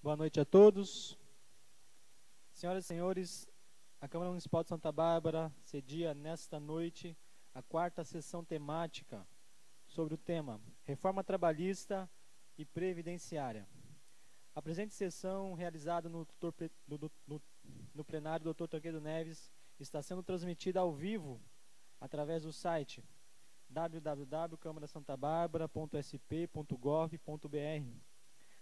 Boa noite a todos. Senhoras e senhores, a Câmara Municipal de Santa Bárbara cedia nesta noite a quarta sessão temática sobre o tema Reforma Trabalhista e Previdenciária. A presente sessão, realizada no plenário do Dr. Tancredo Neves, está sendo transmitida ao vivo através do site www.camarasantabarbara.sp.gov.br,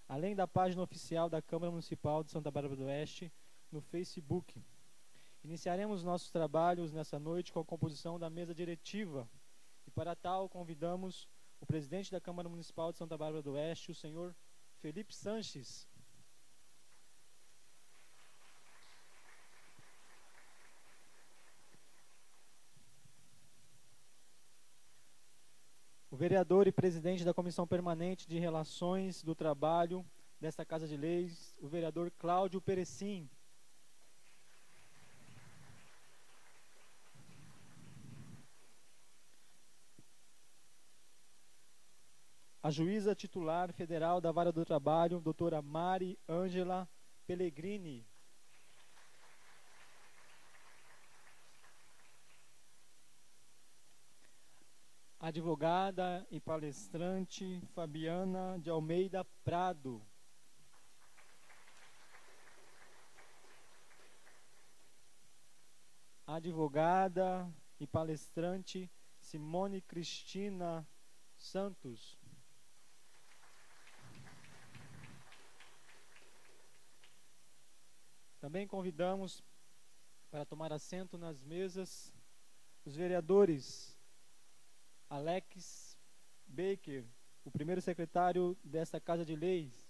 além da página oficial da Câmara Municipal de Santa Bárbara do Oeste no Facebook. Iniciaremos nossos trabalhos nessa noite com a composição da mesa diretiva e, para tal, convidamos o presidente da Câmara Municipal de Santa Bárbara do Oeste, o senhor Felipe Sanches. O vereador e presidente da Comissão Permanente de Relações do Trabalho desta Casa de Leis, o vereador Cláudio Perecim. A juíza titular federal da Vara do Trabalho, doutora Mari Ângela Pellegrini. Advogada e palestrante Fabiana de Almeida Prado. Advogada e palestrante Simone Cristina Santos. Também convidamos para tomar assento nas mesas os vereadores Alex Baker, o primeiro secretário desta Casa de Leis.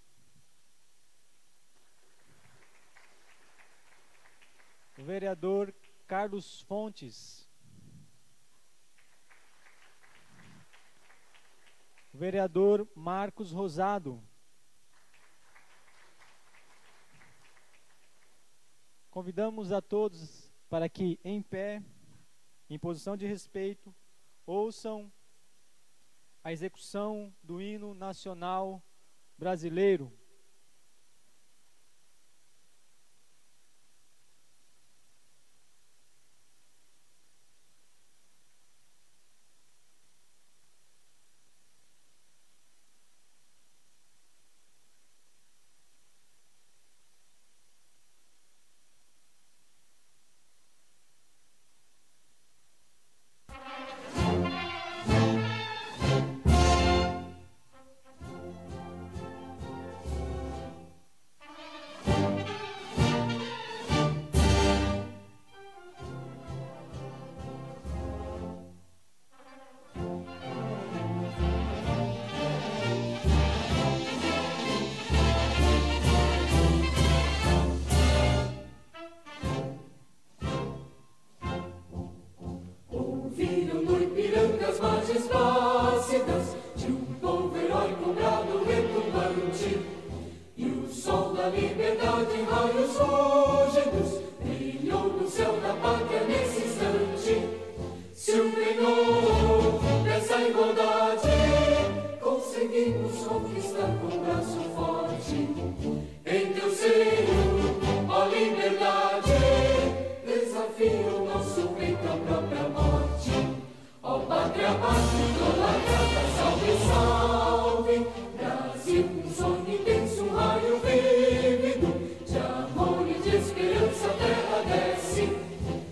O vereador Carlos Fontes. O vereador Marcos Rosado. Convidamos a todos para que, em pé, em posição de respeito, ouçam a execução do hino nacional brasileiro.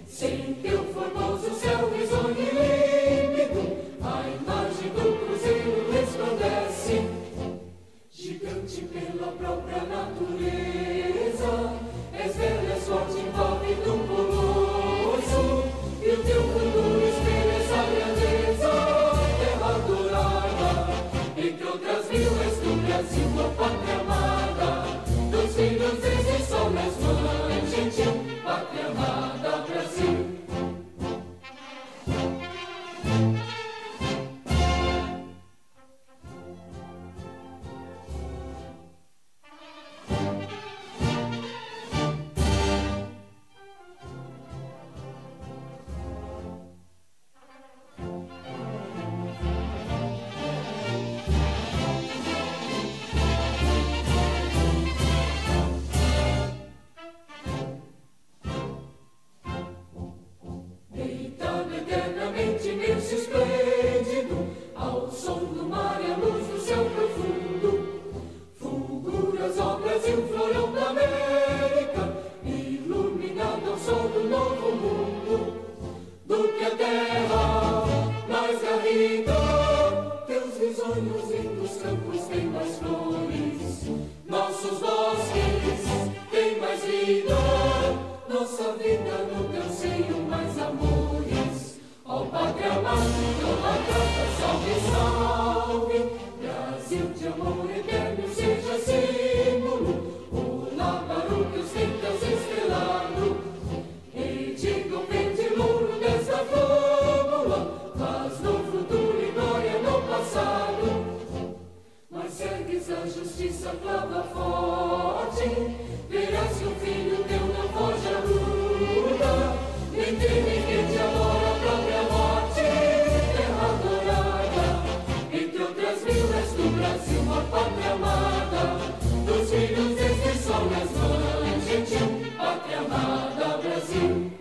Sem teu formoso céu risonho e límpido, a imagem do a justiça clama forte, verás que o filho teu não foge à luta, nem teme que te amora a própria morte, terra adorada, entre outras vilas do Brasil, uma pátria amada, dos filhos deste sol nas mães, gentil, pátria amada, Brasil.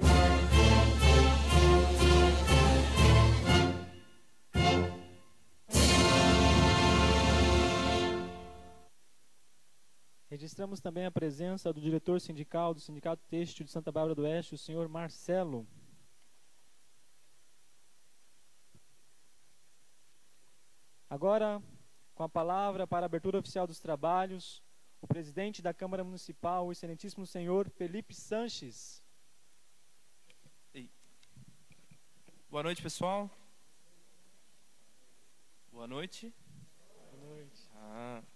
Registramos também a presença do diretor sindical do Sindicato Têxtil de Santa Bárbara do Oeste, o senhor Marcelo. Agora, com a palavra para a abertura oficial dos trabalhos, o presidente da Câmara Municipal, o excelentíssimo senhor Felipe Sanches. Boa noite, pessoal. Boa noite. Boa noite.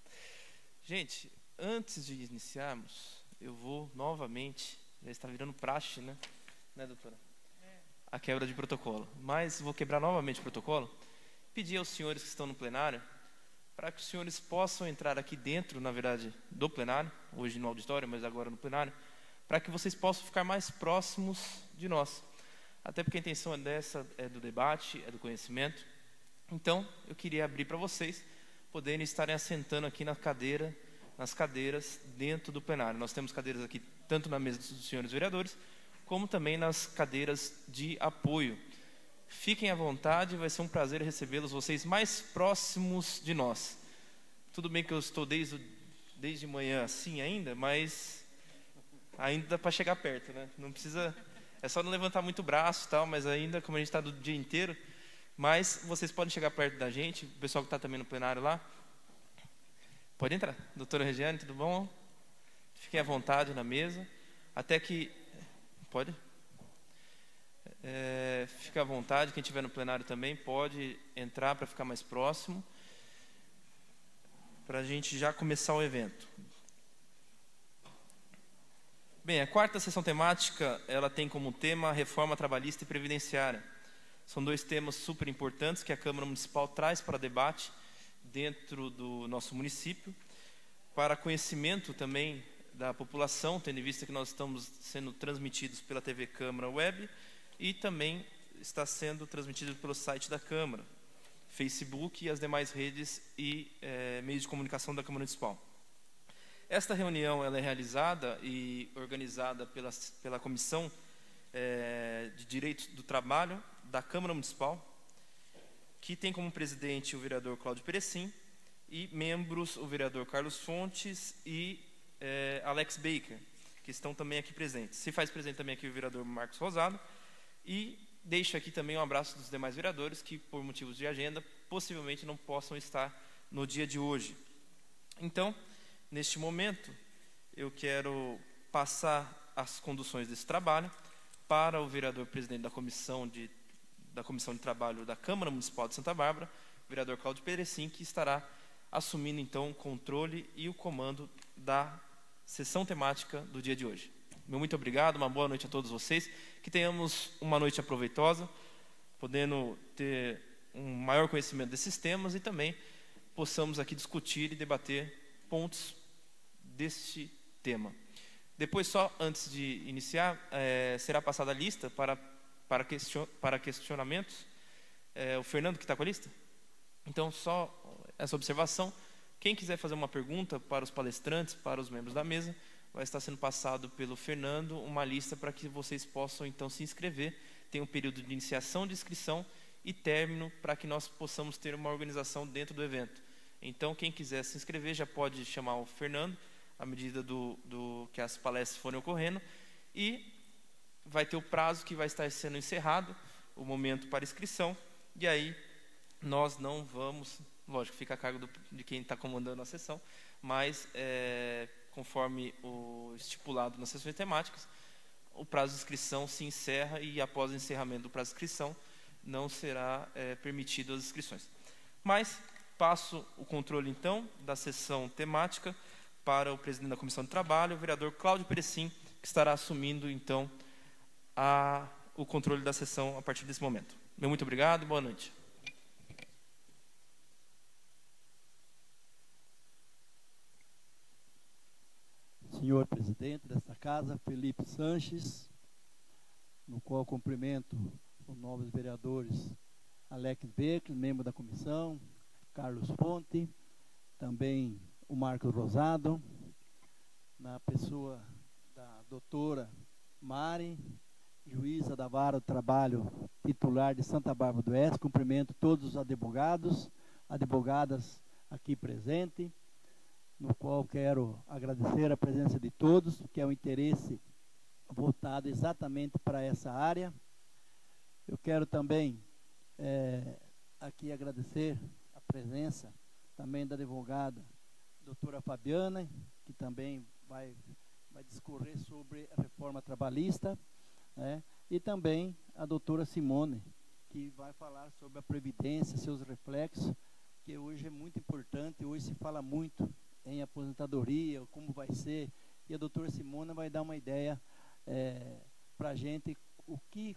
Gente, antes de iniciarmos, eu vou novamente, já está virando praxe, né, doutora? A quebra de protocolo. Mas vou quebrar novamente o protocolo. Pedir aos senhores que estão no plenário, para que os senhores possam entrar aqui dentro, na verdade, do plenário, hoje no auditório, mas agora no plenário, para que vocês possam ficar mais próximos de nós. Até porque a intenção é do debate, é do conhecimento. Então, eu queria abrir para vocês poderem estarem assentando aqui nas cadeiras dentro do plenário. Nós temos cadeiras aqui tanto na mesa dos senhores vereadores, como também nas cadeiras de apoio. Fiquem à vontade, vai ser um prazer recebê-los, vocês mais próximos de nós. Tudo bem que eu estou desde manhã assim ainda, mas ainda dá para chegar perto, né? Não precisa, é só não levantar muito o braço e tal, mas ainda, como a gente está do dia inteiro, mas vocês podem chegar perto da gente, o pessoal que está também no plenário lá. Pode entrar. Doutora Regiane, tudo bom? Fiquem à vontade na mesa. Até que... Pode? Fique à vontade. Quem estiver no plenário também pode entrar para ficar mais próximo, para a gente já começar o evento. Bem, a quarta sessão temática, ela tem como tema a reforma trabalhista e previdenciária. São dois temas super importantes que a Câmara Municipal traz para debate dentro do nosso município, para conhecimento também da população, tendo em vista que nós estamos sendo transmitidos pela TV Câmara Web e também está sendo transmitido pelo site da Câmara, Facebook e as demais redes e meios de comunicação da Câmara Municipal. Esta reunião ela é realizada e organizada pela Comissão de Direitos do Trabalho da Câmara Municipal, que tem como presidente o vereador Cláudio Perecim e membros o vereador Carlos Fontes e Alex Baker, que estão também aqui presentes. Se faz presente também aqui o vereador Marcos Rosado, e deixo aqui também um abraço dos demais vereadores que, por motivos de agenda, possivelmente não possam estar no dia de hoje. Então, neste momento, eu quero passar as conduções desse trabalho para o vereador presidente da Comissão de Trabalho da Câmara Municipal de Santa Bárbara, o vereador Cláudio Perecim, que estará assumindo então o controle e o comando da sessão temática do dia de hoje. Muito obrigado, uma boa noite a todos vocês, que tenhamos uma noite aproveitosa, podendo ter um maior conhecimento desses temas e também possamos aqui discutir e debater pontos deste tema. Depois, só antes de iniciar, será passada a lista para questionamentos. O Fernando que está com a lista? Então, só essa observação. Quem quiser fazer uma pergunta para os palestrantes, para os membros da mesa, vai estar sendo passado pelo Fernando uma lista para que vocês possam, então, se inscrever. Tem um período de iniciação de inscrição e término para que nós possamos ter uma organização dentro do evento. Então, quem quiser se inscrever já pode chamar o Fernando, à medida que as palestras forem ocorrendo, e vai ter o prazo que vai estar sendo encerrado, o momento para inscrição, e aí nós não vamos, lógico, fica a cargo de quem está comandando a sessão, mas conforme o estipulado nas sessões temáticas, o prazo de inscrição se encerra e após o encerramento do prazo de inscrição não será permitido as inscrições. Mas passo o controle então da sessão temática para o presidente da Comissão de Trabalho, o vereador Cláudio Perecim, que estará assumindo então o controle da sessão a partir desse momento. Muito obrigado e boa noite. senhor presidente desta casa, Felipe Sanches, no qual cumprimento os novos vereadores Alex Becker, membro da comissão, Carlos Fonte, também o Marcos Rosado, na pessoa da doutora Mari, juíza da Vara do Trabalho titular de Santa Bárbara do Oeste. Cumprimento todos os advogados, advogadas aqui presentes, no qual quero agradecer a presença de todos, que é um interesse voltado exatamente para essa área. Eu quero também aqui agradecer a presença também da advogada doutora Fabiana, que também vai discorrer sobre a reforma trabalhista, né? E também a doutora Simone, que vai falar sobre a Previdência, seus reflexos, que hoje é muito importante. Hoje se fala muito em aposentadoria, como vai ser, e a doutora Simone vai dar uma ideia para a gente,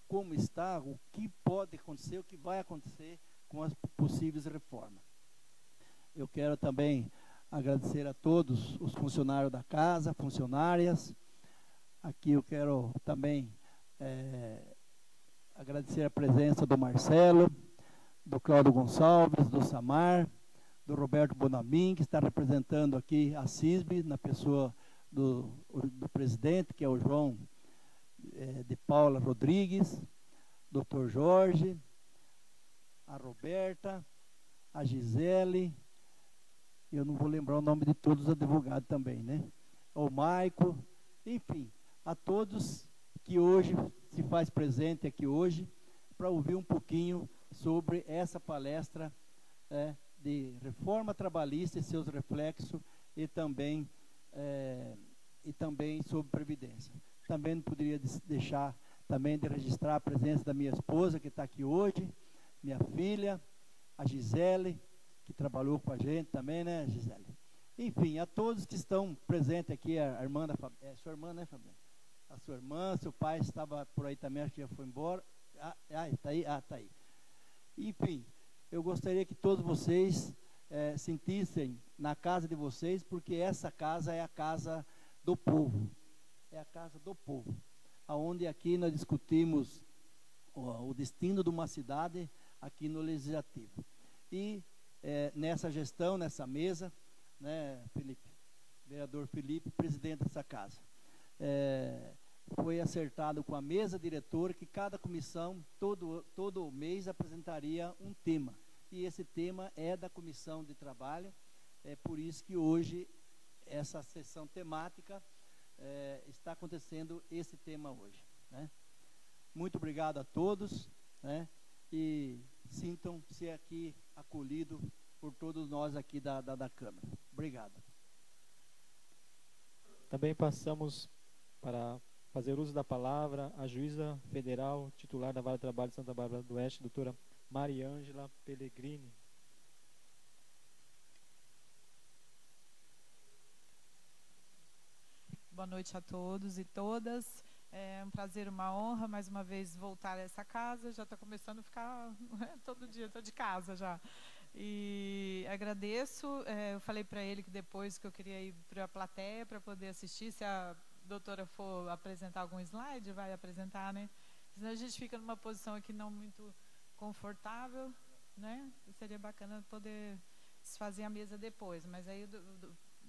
como está, o que pode acontecer, o que vai acontecer com as possíveis reformas. Eu quero também agradecer a todos os funcionários da casa, funcionárias. Aqui eu quero também agradecer a presença do Marcelo, do Cláudio Gonçalves, do Samar, do Roberto Bonamin, que está representando aqui a CISB, na pessoa do presidente, que é o João de Paula Rodrigues, Dr. Jorge, a Roberta, a Gisele, eu não vou lembrar o nome de todos os advogados também, né? O Maico, enfim, a todos que hoje se faz presente aqui hoje, para ouvir um pouquinho sobre essa palestra de reforma trabalhista e seus reflexos, e também sobre previdência. Também não poderia deixar também de registrar a presença da minha esposa, que está aqui hoje, minha filha, a Gisele, que trabalhou com a gente também, né, Gisele? Enfim, a todos que estão presentes aqui, a irmã da Fabiana, sua irmã, né, Fabiana? A sua irmã, seu pai estava por aí também, acho que já foi embora. Está aí? Está aí. Enfim, eu gostaria que todos vocês sentissem na casa de vocês, porque essa casa é a casa do povo. É a casa do povo. Onde aqui nós discutimos o destino de uma cidade aqui no Legislativo. E nessa gestão, nessa mesa, né, Felipe, vereador Felipe, presidente dessa casa, foi acertado com a mesa diretora que cada comissão, todo mês, apresentaria um tema. E esse tema é da comissão de trabalho. É por isso que hoje, essa sessão temática, está acontecendo esse tema hoje, né? Muito obrigado a todos, né? E sintam-se aqui acolhidos por todos nós aqui da Câmara. Obrigado. Também passamos para fazer uso da palavra a juíza federal titular da Vara de Trabalho de Santa Bárbara do Oeste, doutora Mariângela Pellegrini. Boa noite a todos e todas. É um prazer, uma honra, mais uma vez, voltar a essa casa. Já está começando a ficar todo dia, estou de casa já. E agradeço. Eu falei para ele que depois que eu queria ir para a plateia para poder assistir, se a doutora for apresentar algum slide, vai apresentar, né? Senão a gente fica numa posição aqui não muito confortável, né? Seria bacana poder desfazer a mesa depois, mas aí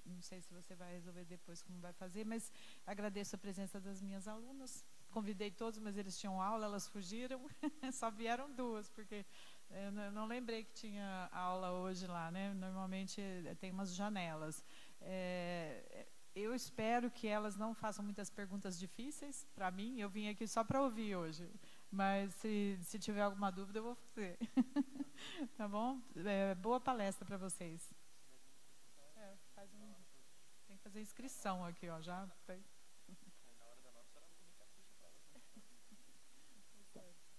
não sei se você vai resolver depois como vai fazer, mas agradeço a presença das minhas alunas. Convidei todos, mas eles tinham aula, elas fugiram. Só vieram duas, porque eu não lembrei que tinha aula hoje lá, né? Normalmente tem umas janelas. Eu espero que elas não façam muitas perguntas difíceis para mim. Eu vim aqui só para ouvir hoje, mas se tiver alguma dúvida eu vou fazer. Tá bom? Boa palestra para vocês. Tem que fazer inscrição aqui, ó, já.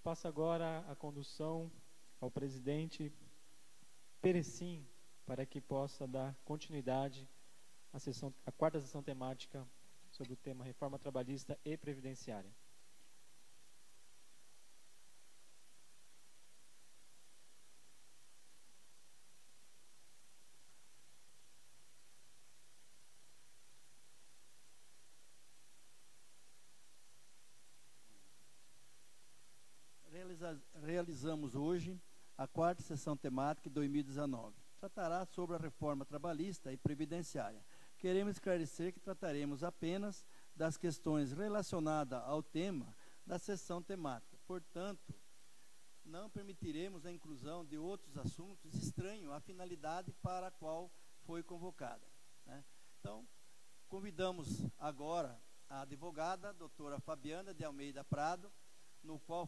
Passo agora a condução ao presidente Perecim, para que possa dar continuidade à quarta sessão temática sobre o tema Reforma Trabalhista e Previdenciária. realizamos hoje a 4ª sessão temática de 2019. Tratará sobre a reforma trabalhista e previdenciária. Queremos esclarecer que trataremos apenas das questões relacionadas ao tema da sessão temática. Portanto, não permitiremos a inclusão de outros assuntos estranhos à finalidade para a qual foi convocada, né? Então, convidamos agora a advogada, doutora Fabiana de Almeida Prado, no qual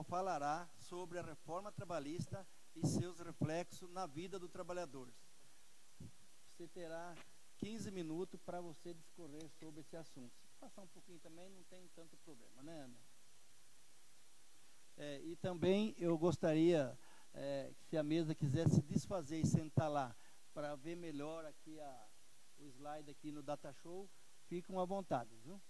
falará sobre a reforma trabalhista e seus reflexos na vida do trabalhador. Você terá 15 minutos para você discorrer sobre esse assunto. Se passar um pouquinho também, não tem tanto problema, né, Ana? E também eu gostaria que, se a mesa quiser se desfazer e sentar lá para ver melhor aqui o slide aqui no Data Show, fiquem à vontade, viu?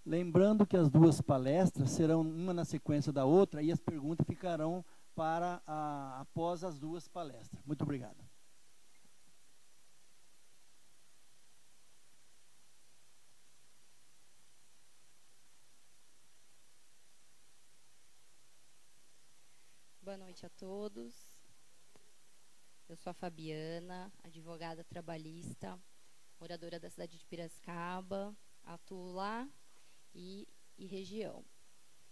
Lembrando que as duas palestras serão uma na sequência da outra e as perguntas ficarão para após as duas palestras. Muito obrigado. Boa noite a todos. Eu sou a Fabiana, advogada trabalhista, moradora da cidade de Piracicaba, atuo lá e região.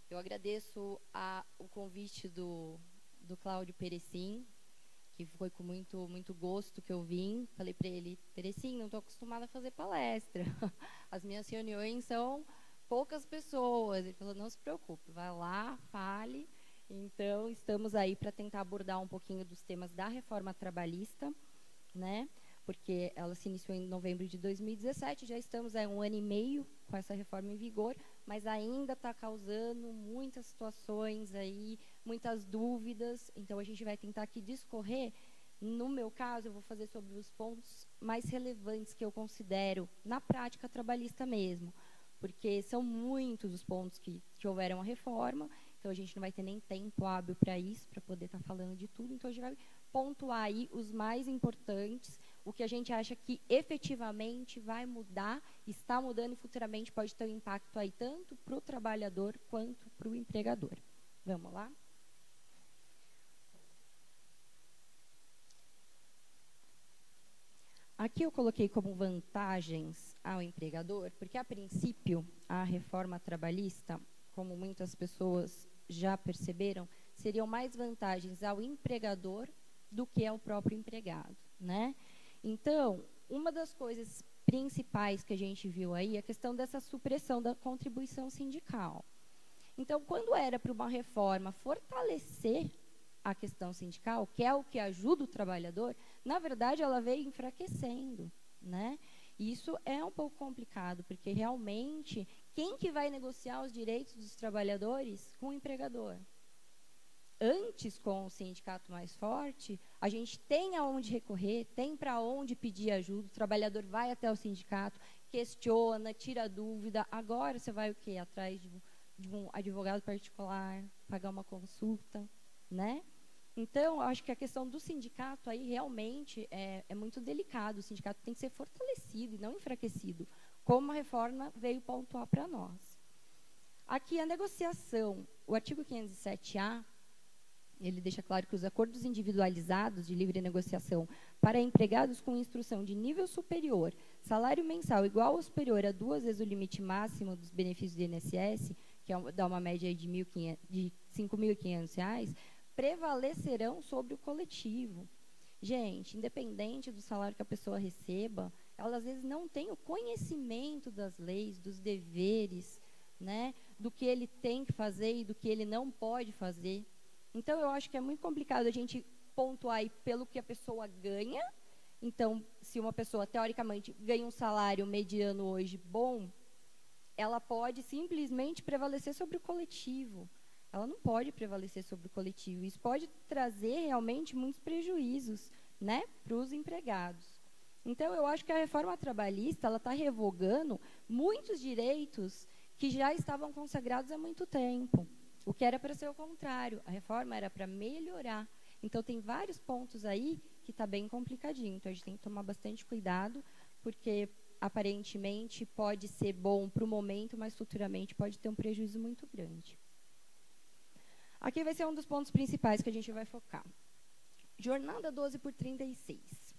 Eu agradeço o convite do Cláudio Perecim, que foi com muito gosto que eu vim. Falei para ele: Perecim, não estou acostumada a fazer palestra. As minhas reuniões são poucas pessoas. Ele falou: não se preocupe, vai lá, fale. Então, estamos aí para tentar abordar um pouquinho dos temas da reforma trabalhista, né? Porque ela se iniciou em novembro de 2017, já estamos há 1 ano e meio com essa reforma em vigor, mas ainda está causando muitas situações aí, muitas dúvidas. Então, a gente vai tentar aqui discorrer. No meu caso, eu vou fazer sobre os pontos mais relevantes que eu considero na prática trabalhista mesmo, porque são muitos os pontos que houveram a reforma. Então, a gente não vai ter nem tempo hábil para isso, para poder estar falando de tudo. Então, a gente vai pontuar aí os mais importantes, o que a gente acha que efetivamente vai mudar, está mudando e futuramente pode ter um impacto aí tanto para o trabalhador quanto para o empregador. Vamos lá? Aqui eu coloquei como vantagens ao empregador, porque, a princípio, a reforma trabalhista, como muitas pessoas já perceberam, seriam mais vantagens ao empregador do que ao próprio empregado, né? Então, uma das coisas principais que a gente viu aí é a questão dessa supressão da contribuição sindical. Então, quando era para uma reforma fortalecer a questão sindical, que é o que ajuda o trabalhador, na verdade, ela veio enfraquecendo, né? E isso é um pouco complicado, porque realmente, quem que vai negociar os direitos dos trabalhadores? Com o empregador. Antes, com o sindicato mais forte, a gente tem aonde recorrer, tem para onde pedir ajuda, o trabalhador vai até o sindicato, questiona, tira dúvida. Agora você vai o quê? Atrás de um advogado particular, pagar uma consulta, né? Então, acho que a questão do sindicato aí realmente é muito delicado. O sindicato tem que ser fortalecido e não enfraquecido, como a reforma veio pontuar para nós. Aqui, a negociação, o artigo 507-A, ele deixa claro que os acordos individualizados de livre negociação para empregados com instrução de nível superior, salário mensal igual ou superior a 2 vezes o limite máximo dos benefícios do INSS, que dá uma média de R$ 5.500, prevalecerão sobre o coletivo. Gente, independente do salário que a pessoa receba, ela às vezes não tem o conhecimento das leis, dos deveres, né, do que ele tem que fazer e do que ele não pode fazer. Então, eu acho que é muito complicado a gente pontuar aí pelo que a pessoa ganha. Então, se uma pessoa, teoricamente, ganha um salário mediano hoje bom, ela pode simplesmente prevalecer sobre o coletivo. Ela não pode prevalecer sobre o coletivo. Isso pode trazer realmente muitos prejuízos, né, para os empregados. Então, eu acho que a reforma trabalhista está revogando muitos direitos que já estavam consagrados há muito tempo. O que era para ser o contrário. A reforma era para melhorar. Então, tem vários pontos aí que está bem complicadinho. Então, a gente tem que tomar bastante cuidado, porque, aparentemente, pode ser bom para o momento, mas futuramente pode ter um prejuízo muito grande. Aqui vai ser um dos pontos principais que a gente vai focar. Jornada 12 por 36.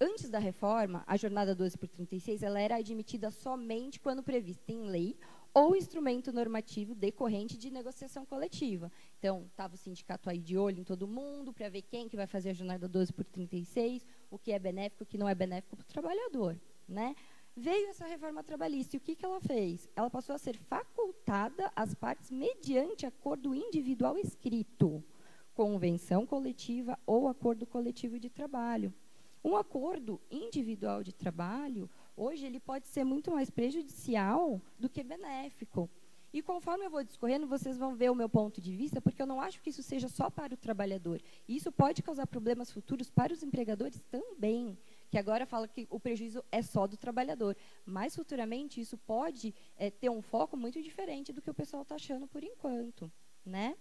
Antes da reforma, a jornada 12 por 36 ela era admitida somente quando prevista em lei ou instrumento normativo decorrente de negociação coletiva. Então, estava o sindicato aí de olho em todo mundo para ver quem que vai fazer a jornada 12 por 36, o que é benéfico, o que não é benéfico para o trabalhador, né? Veio essa reforma trabalhista e o que ela fez? Ela passou a ser facultada às partes mediante acordo individual escrito, convenção coletiva ou acordo coletivo de trabalho. Um acordo individual de trabalho, hoje, ele pode ser muito mais prejudicial do que benéfico. E conforme eu vou discorrendo, vocês vão ver o meu ponto de vista, porque eu não acho que isso seja só para o trabalhador. Isso pode causar problemas futuros para os empregadores também, que agora fala que o prejuízo é só do trabalhador. Mas, futuramente, isso pode ter um foco muito diferente do que o pessoal está achando por enquanto, né?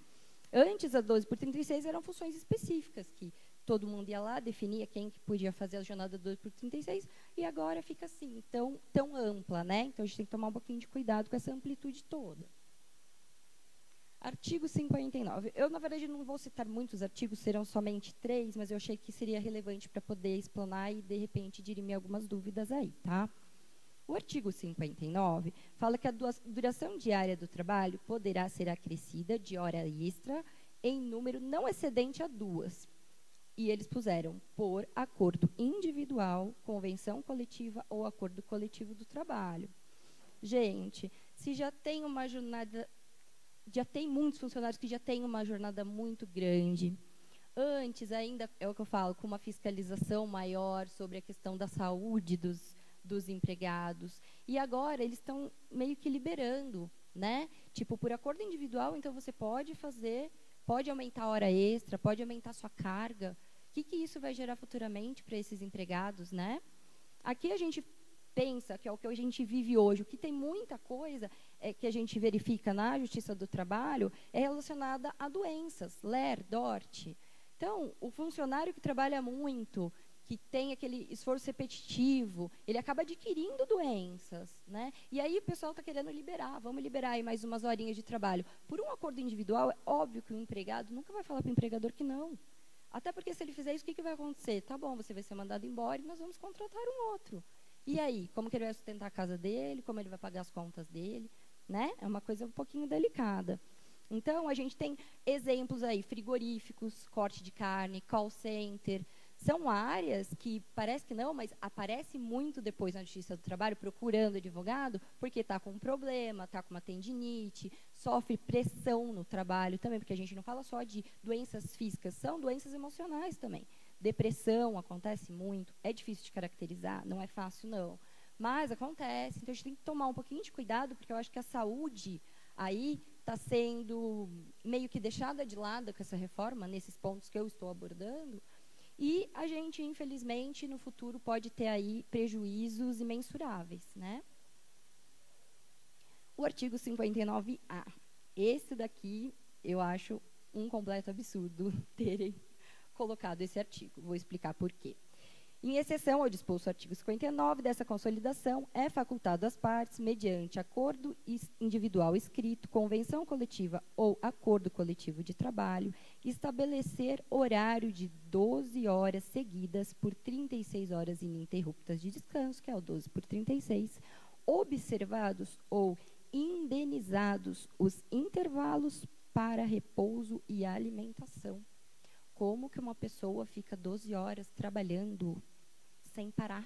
Antes, a 12 por 36 eram funções específicas, que todo mundo ia lá, definia quem que podia fazer a jornada 12 por 36, e agora fica assim, tão ampla, né? Então, a gente tem que tomar um pouquinho de cuidado com essa amplitude toda. Artigo 59. Eu, na verdade, não vou citar muitos artigos, serão somente 3, mas eu achei que seria relevante para poder explanar e, de repente, dirimir algumas dúvidas aí, tá? O artigo 59 fala que a duração diária do trabalho poderá ser acrescida de hora extra em número não excedente a 2. E eles puseram por acordo individual, convenção coletiva ou acordo coletivo do trabalho. Gente, se já tem uma jornada, já tem muitos funcionários que já têm uma jornada muito grande. Antes, ainda, é o que eu falo, com uma fiscalização maior sobre a questão da saúde dos empregados. E agora eles estão meio que liberando, né? Tipo, por acordo individual, então você pode fazer, pode aumentar a hora extra, pode aumentar a sua carga. O que isso vai gerar futuramente para esses empregados, né? Aqui a gente pensa que é o que a gente vive hoje. O que tem muita coisa que a gente verifica na Justiça do Trabalho é relacionada a doenças, LER, DORT. Então, o funcionário que trabalha muito, que tem aquele esforço repetitivo, ele acaba adquirindo doenças, né? E aí o pessoal está querendo liberar, vamos liberar aí mais umas horinhas de trabalho. Por um acordo individual, é óbvio que o empregado nunca vai falar para o empregador que não. Até porque, se ele fizer isso, o que vai acontecer? Tá bom, você vai ser mandado embora e nós vamos contratar um outro. E aí, como que ele vai sustentar a casa dele? Como ele vai pagar as contas dele? Né? É uma coisa um pouquinho delicada. Então, a gente tem exemplos aí, frigoríficos, corte de carne, call center. São áreas que, parece que não, mas aparece muito depois na Justiça do Trabalho, procurando advogado, porque está com um problema, está com uma tendinite, sofre pressão no trabalho também, porque a gente não fala só de doenças físicas, são doenças emocionais também. Depressão acontece muito, é difícil de caracterizar, não é fácil não, mas acontece. Então, a gente tem que tomar um pouquinho de cuidado, porque eu acho que a saúde aí está sendo meio que deixada de lado com essa reforma, nesses pontos que eu estou abordando. E a gente, infelizmente, no futuro pode ter aí prejuízos imensuráveis, né? O artigo 59A. Esse daqui, eu acho um completo absurdo terem colocado esse artigo. Vou explicar por quê. Em exceção ao disposto do artigo 59 dessa consolidação, é facultado às partes, mediante acordo individual escrito, convenção coletiva ou acordo coletivo de trabalho, estabelecer horário de 12 horas seguidas por 36 horas ininterruptas de descanso, que é o 12 por 36, observados ou indenizados os intervalos para repouso e alimentação. Como que uma pessoa fica 12 horas trabalhando sem parar,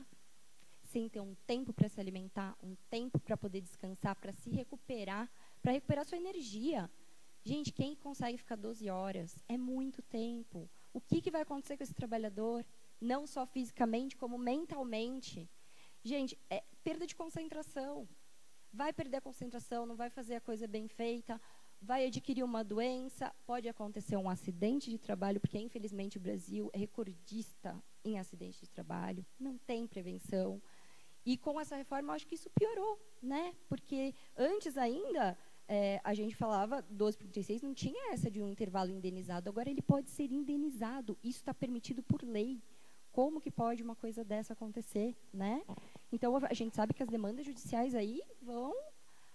sem ter um tempo para se alimentar, um tempo para poder descansar, para se recuperar, para recuperar sua energia? Gente, quem consegue ficar 12 horas? É muito tempo. O que vai acontecer com esse trabalhador? Não só fisicamente, como mentalmente. Gente, é perda de concentração. Vai perder a concentração, não vai fazer a coisa bem feita, vai adquirir uma doença, pode acontecer um acidente de trabalho, porque, infelizmente, o Brasil é recordista em acidente de trabalho, não tem prevenção. E, com essa reforma, eu acho que isso piorou, né? Porque, antes ainda, a gente falava, 12 por 36, não tinha essa de um intervalo indenizado, agora ele pode ser indenizado, isso está permitido por lei. Como que pode uma coisa dessa acontecer, né? Então, a gente sabe que as demandas judiciais aí vão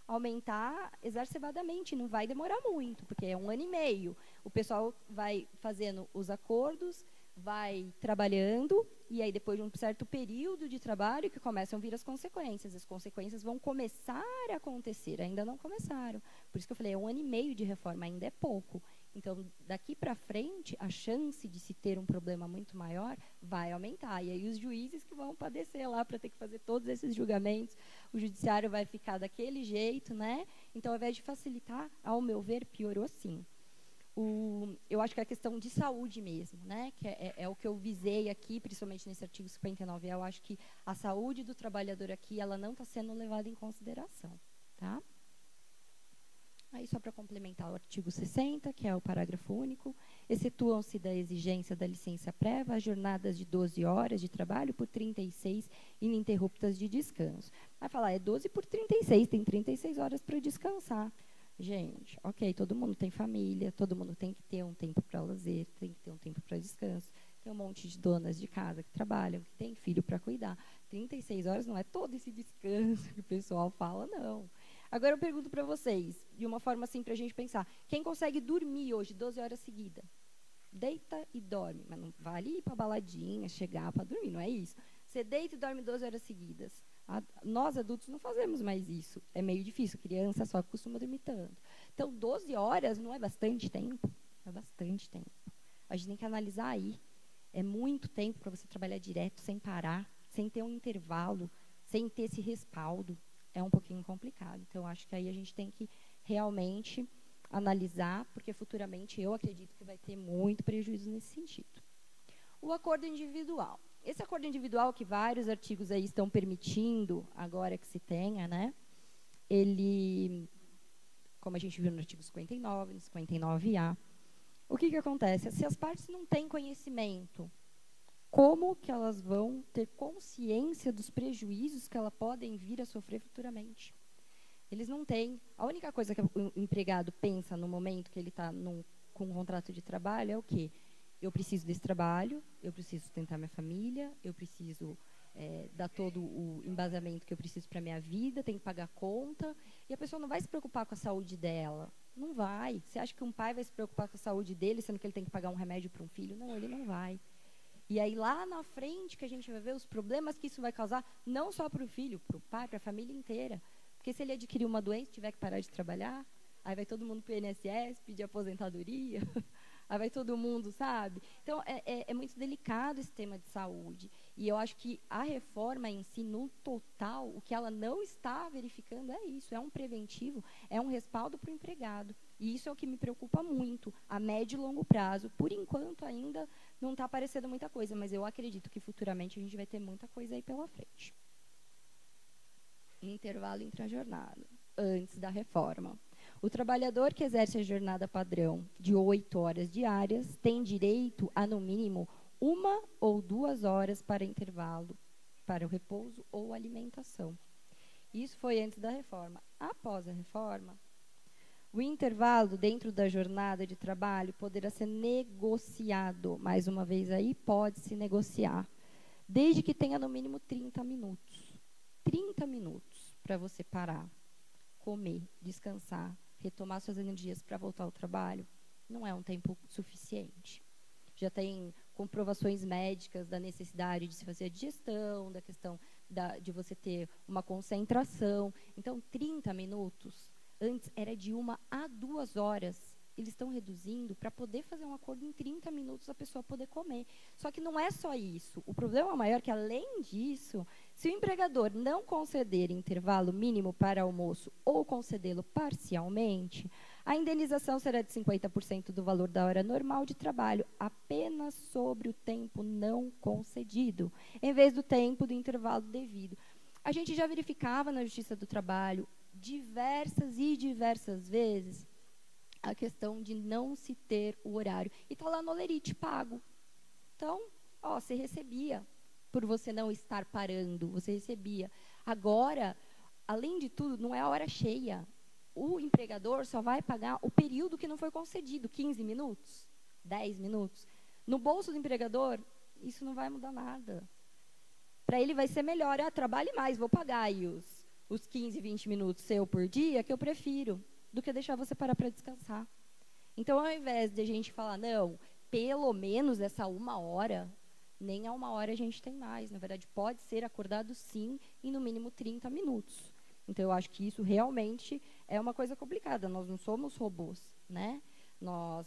aumentar exacerbadamente, não vai demorar muito, porque é 1 ano e meio. O pessoal vai fazendo os acordos, vai trabalhando, e aí depois de um certo período de trabalho que começam a vir as consequências. As consequências vão começar a acontecer, ainda não começaram. Por isso que eu falei, é 1 ano e meio de reforma, ainda é pouco. Então, daqui para frente, a chance de se ter um problema muito maior vai aumentar. E aí os juízes que vão padecer lá para ter que fazer todos esses julgamentos, o judiciário vai ficar daquele jeito, né? Então, ao invés de facilitar, ao meu ver, piorou sim. Eu acho que é a questão de saúde mesmo, né? Que é o que eu visei aqui, principalmente nesse artigo 59. Eu acho que a saúde do trabalhador aqui, ela não está sendo levada em consideração, tá? Aí, só para complementar o artigo 60, que é o parágrafo único, excetuam-se da exigência da licença prévia as jornadas de 12 horas de trabalho por 36 ininterruptas de descanso. Vai falar, é 12 por 36, tem 36 horas para descansar. Gente, ok, todo mundo tem família, todo mundo tem que ter um tempo para lazer, tem que ter um tempo para descanso. Tem um monte de donas de casa que trabalham, que têm filho para cuidar. 36 horas não é todo esse descanso que o pessoal fala, não. Agora eu pergunto para vocês, de uma forma assim para a gente pensar, quem consegue dormir hoje 12 horas seguidas? Deita e dorme, mas não vale ir para baladinha, chegar para dormir, não é isso. Você deita e dorme 12 horas seguidas. Nós, adultos, não fazemos mais isso. É meio difícil, criança só costuma dormir tanto. Então, 12 horas não é bastante tempo? É bastante tempo. A gente tem que analisar aí. É muito tempo para você trabalhar direto, sem parar, sem ter um intervalo, sem ter esse respaldo. É um pouquinho complicado. Então, acho que aí a gente tem que realmente analisar, porque futuramente eu acredito que vai ter muito prejuízo nesse sentido. O acordo individual. Esse acordo individual que vários artigos aí estão permitindo, agora que se tenha, né? Ele, como a gente viu no artigo 59, no 59A, o que acontece? Se as partes não têm conhecimento, como que elas vão ter consciência dos prejuízos que elas podem vir a sofrer futuramente? Eles não têm. A única coisa que o empregado pensa no momento que ele está com um contrato de trabalho é o quê? Eu preciso desse trabalho, eu preciso sustentar minha família, eu preciso dar todo o embasamento que eu preciso para a minha vida, tenho que pagar a conta. E a pessoa não vai se preocupar com a saúde dela. Não vai. Você acha que um pai vai se preocupar com a saúde dele, sendo que ele tem que pagar um remédio para um filho? Não, ele não vai. E aí, lá na frente, que a gente vai ver os problemas que isso vai causar, não só para o filho, para o pai, para a família inteira. Porque se ele adquirir uma doença, tiver que parar de trabalhar, aí vai todo mundo para o INSS, pedir aposentadoria, aí vai todo mundo, sabe? Então, é muito delicado esse tema de saúde. E eu acho que a reforma em si, no total, o que ela não está verificando é isso, é um preventivo, é um respaldo para o empregado. E isso é o que me preocupa muito, a médio e longo prazo. Por enquanto, ainda não está aparecendo muita coisa, mas eu acredito que futuramente a gente vai ter muita coisa aí pela frente. Intervalo entre a jornada, antes da reforma. O trabalhador que exerce a jornada padrão de 8 horas diárias tem direito a, no mínimo, 1 ou 2 horas para intervalo, para o repouso ou alimentação. Isso foi antes da reforma. Após a reforma, o intervalo dentro da jornada de trabalho poderá ser negociado. Mais uma vez aí, pode-se negociar. Desde que tenha no mínimo 30 minutos. 30 minutos para você parar, comer, descansar, retomar suas energias para voltar ao trabalho, não é um tempo suficiente. Já tem comprovações médicas da necessidade de se fazer a digestão, da questão de você ter uma concentração. Então, 30 minutos... Antes era de 1 a 2 horas. Eles estão reduzindo para poder fazer um acordo em 30 minutos a pessoa poder comer. Só que não é só isso. O problema maior é que, além disso, se o empregador não conceder intervalo mínimo para almoço ou concedê-lo parcialmente, a indenização será de 50% do valor da hora normal de trabalho, apenas sobre o tempo não concedido, em vez do tempo do intervalo devido. A gente já verificava na Justiça do Trabalho diversas vezes a questão de não se ter o horário. E está lá no Olerite, pago. Então, você recebia por você não estar parando, você recebia. Agora, além de tudo, não é a hora cheia. O empregador só vai pagar o período que não foi concedido, 15 minutos, 10 minutos. No bolso do empregador, isso não vai mudar nada. Para ele vai ser melhor, trabalhe mais, vou pagar aí os 15, 20 minutos seu por dia, que eu prefiro, do que deixar você parar para descansar. Então, ao invés de a gente falar, não, pelo menos essa 1 hora, nem a 1 hora a gente tem mais. Na verdade, pode ser acordado, sim, em no mínimo 30 minutos. Então, eu acho que isso realmente é uma coisa complicada. Nós não somos robôs, né? Nós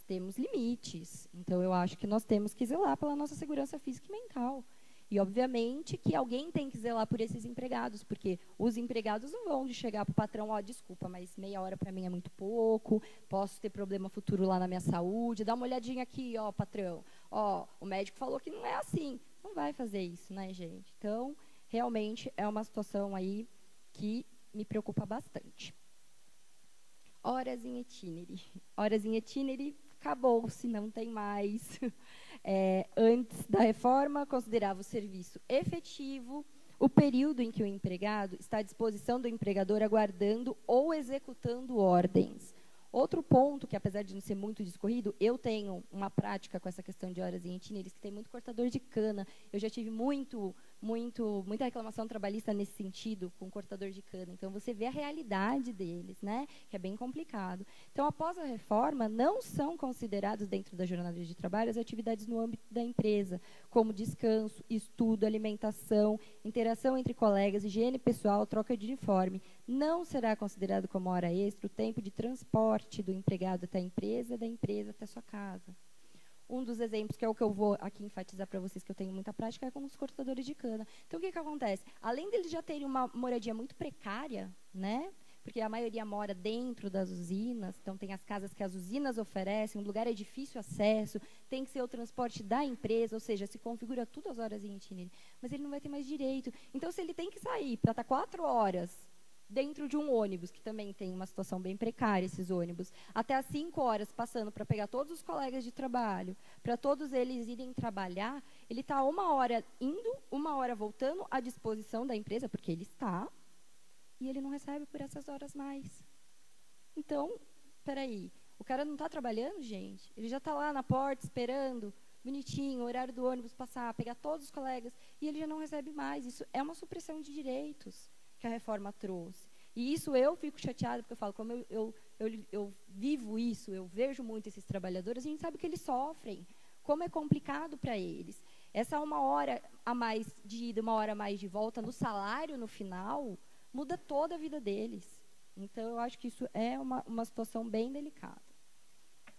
temos limites. Então, eu acho que nós temos que zelar pela nossa segurança física e mental. E, obviamente, que alguém tem que zelar por esses empregados, porque os empregados não vão chegar para o patrão, desculpa, mas meia hora para mim é muito pouco, posso ter problema futuro lá na minha saúde, dá uma olhadinha aqui, patrão, o médico falou que não é assim. Não vai fazer isso, né, gente? Então, realmente, é uma situação aí que me preocupa bastante. Horas em itinerário. Horas em itinerário, acabou-se, não tem mais. Antes da reforma, considerava o serviço efetivo o período em que o empregado está à disposição do empregador aguardando ou executando ordens. Outro ponto, que apesar de não ser muito discorrido, eu tenho uma prática com essa questão de horas em itinerários, que tem muito cortador de cana. Eu já tive muita reclamação trabalhista nesse sentido, com cortador de cana. Então, você vê a realidade deles, né? Que é bem complicado. Então, após a reforma, não são considerados dentro da jornada de trabalho as atividades no âmbito da empresa, como descanso, estudo, alimentação, interação entre colegas, higiene pessoal, troca de uniforme. Não será considerado como hora extra o tempo de transporte do empregado até a empresa, da empresa até a sua casa. Um dos exemplos, que é o que eu vou aqui enfatizar para vocês, que eu tenho muita prática, é com os cortadores de cana. Então, o que acontece? Além deles já terem uma moradia muito precária, né? Porque a maioria mora dentro das usinas, então tem as casas que as usinas oferecem, um lugar é difícil acesso, tem que ser o transporte da empresa, ou seja, se configura tudo às horas em itinerário, mas ele não vai ter mais direito. Então, se ele tem que sair para estar 4 horas dentro de um ônibus, que também tem uma situação bem precária, esses ônibus, até às 5 horas, passando para pegar todos os colegas de trabalho, para todos eles irem trabalhar, ele está 1 hora indo, 1 hora voltando à disposição da empresa, porque ele está, e ele não recebe por essas horas mais. Então, espera aí, o cara não está trabalhando, gente? Ele já está lá na porta, esperando, bonitinho, o horário do ônibus passar, pegar todos os colegas, e ele já não recebe mais. Isso é uma supressão de direitos que a reforma trouxe. E isso eu fico chateada, porque eu falo, como eu vivo isso, eu vejo muito esses trabalhadores, a gente sabe que eles sofrem, como é complicado para eles. Essa 1 hora a mais de ida, 1 hora a mais de volta, no salário, no final, muda toda a vida deles. Então, eu acho que isso é uma situação bem delicada.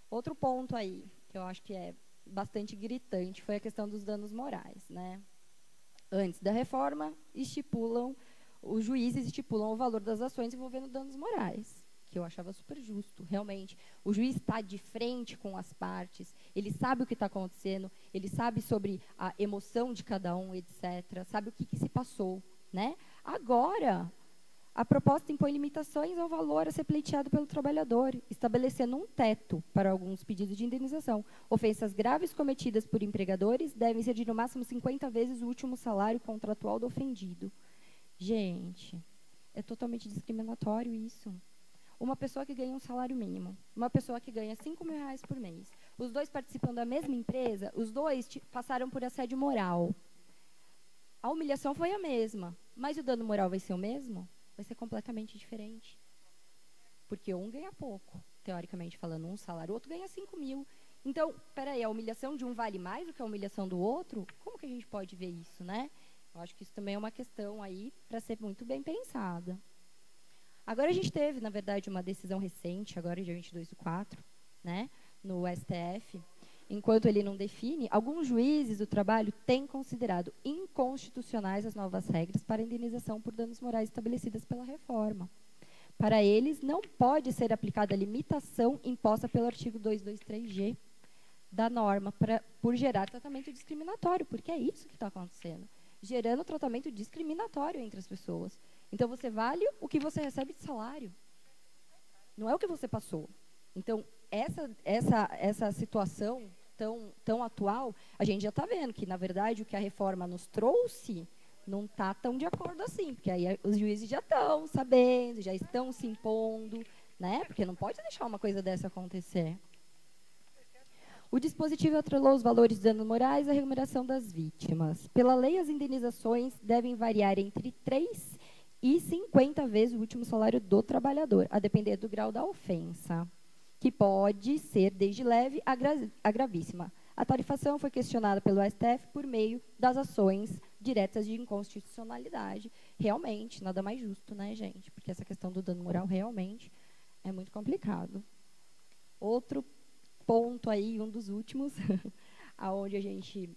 Outro ponto aí, que eu acho que é bastante gritante, foi a questão dos danos morais, né? Antes da reforma, os juízes estipulam o valor das ações envolvendo danos morais, que eu achava super justo, realmente. O juiz está de frente com as partes, ele sabe o que está acontecendo, ele sabe sobre a emoção de cada um, etc., sabe o que se passou, né? Agora, a proposta impõe limitações ao valor a ser pleiteado pelo trabalhador, estabelecendo um teto para alguns pedidos de indenização. Ofensas graves cometidas por empregadores devem ser de no máximo 50 vezes o último salário contratual do ofendido. Gente, é totalmente discriminatório isso. Uma pessoa que ganha um salário mínimo, uma pessoa que ganha R$5.000 por mês, os dois participam da mesma empresa, os dois passaram por assédio moral. A humilhação foi a mesma, mas o dano moral vai ser o mesmo? Vai ser completamente diferente. Porque um ganha pouco, teoricamente falando, um salário, o outro ganha 5.000. Então, peraí, a humilhação de um vale mais do que a humilhação do outro? Como que a gente pode ver isso, né? Eu acho que isso também é uma questão aí para ser muito bem pensada. Agora a gente teve, na verdade, uma decisão recente, agora dia 22/4, né, no STF, enquanto ele não define, alguns juízes do trabalho têm considerado inconstitucionais as novas regras para indenização por danos morais estabelecidas pela reforma. Para eles, não pode ser aplicada a limitação imposta pelo artigo 223G da norma por gerar tratamento discriminatório, porque é isso que está acontecendo, gerando tratamento discriminatório entre as pessoas. Então, você vale o que você recebe de salário, não é o que você passou. Então, essa situação tão atual, a gente já está vendo que, na verdade, o que a reforma nos trouxe não está tão de acordo assim, porque aí os juízes já estão sabendo, já estão se impondo, né? Porque não pode deixar uma coisa dessa acontecer. O dispositivo atrelou os valores de danos morais à remuneração das vítimas. Pela lei, as indenizações devem variar entre 3 e 50 vezes o último salário do trabalhador, a depender do grau da ofensa, que pode ser desde leve a gravíssima. A tarifação foi questionada pelo STF por meio das ações diretas de inconstitucionalidade. Realmente, nada mais justo, né, gente? Porque essa questão do dano moral realmente é muito complicado. Outro ponto aí, um dos últimos, aonde a gente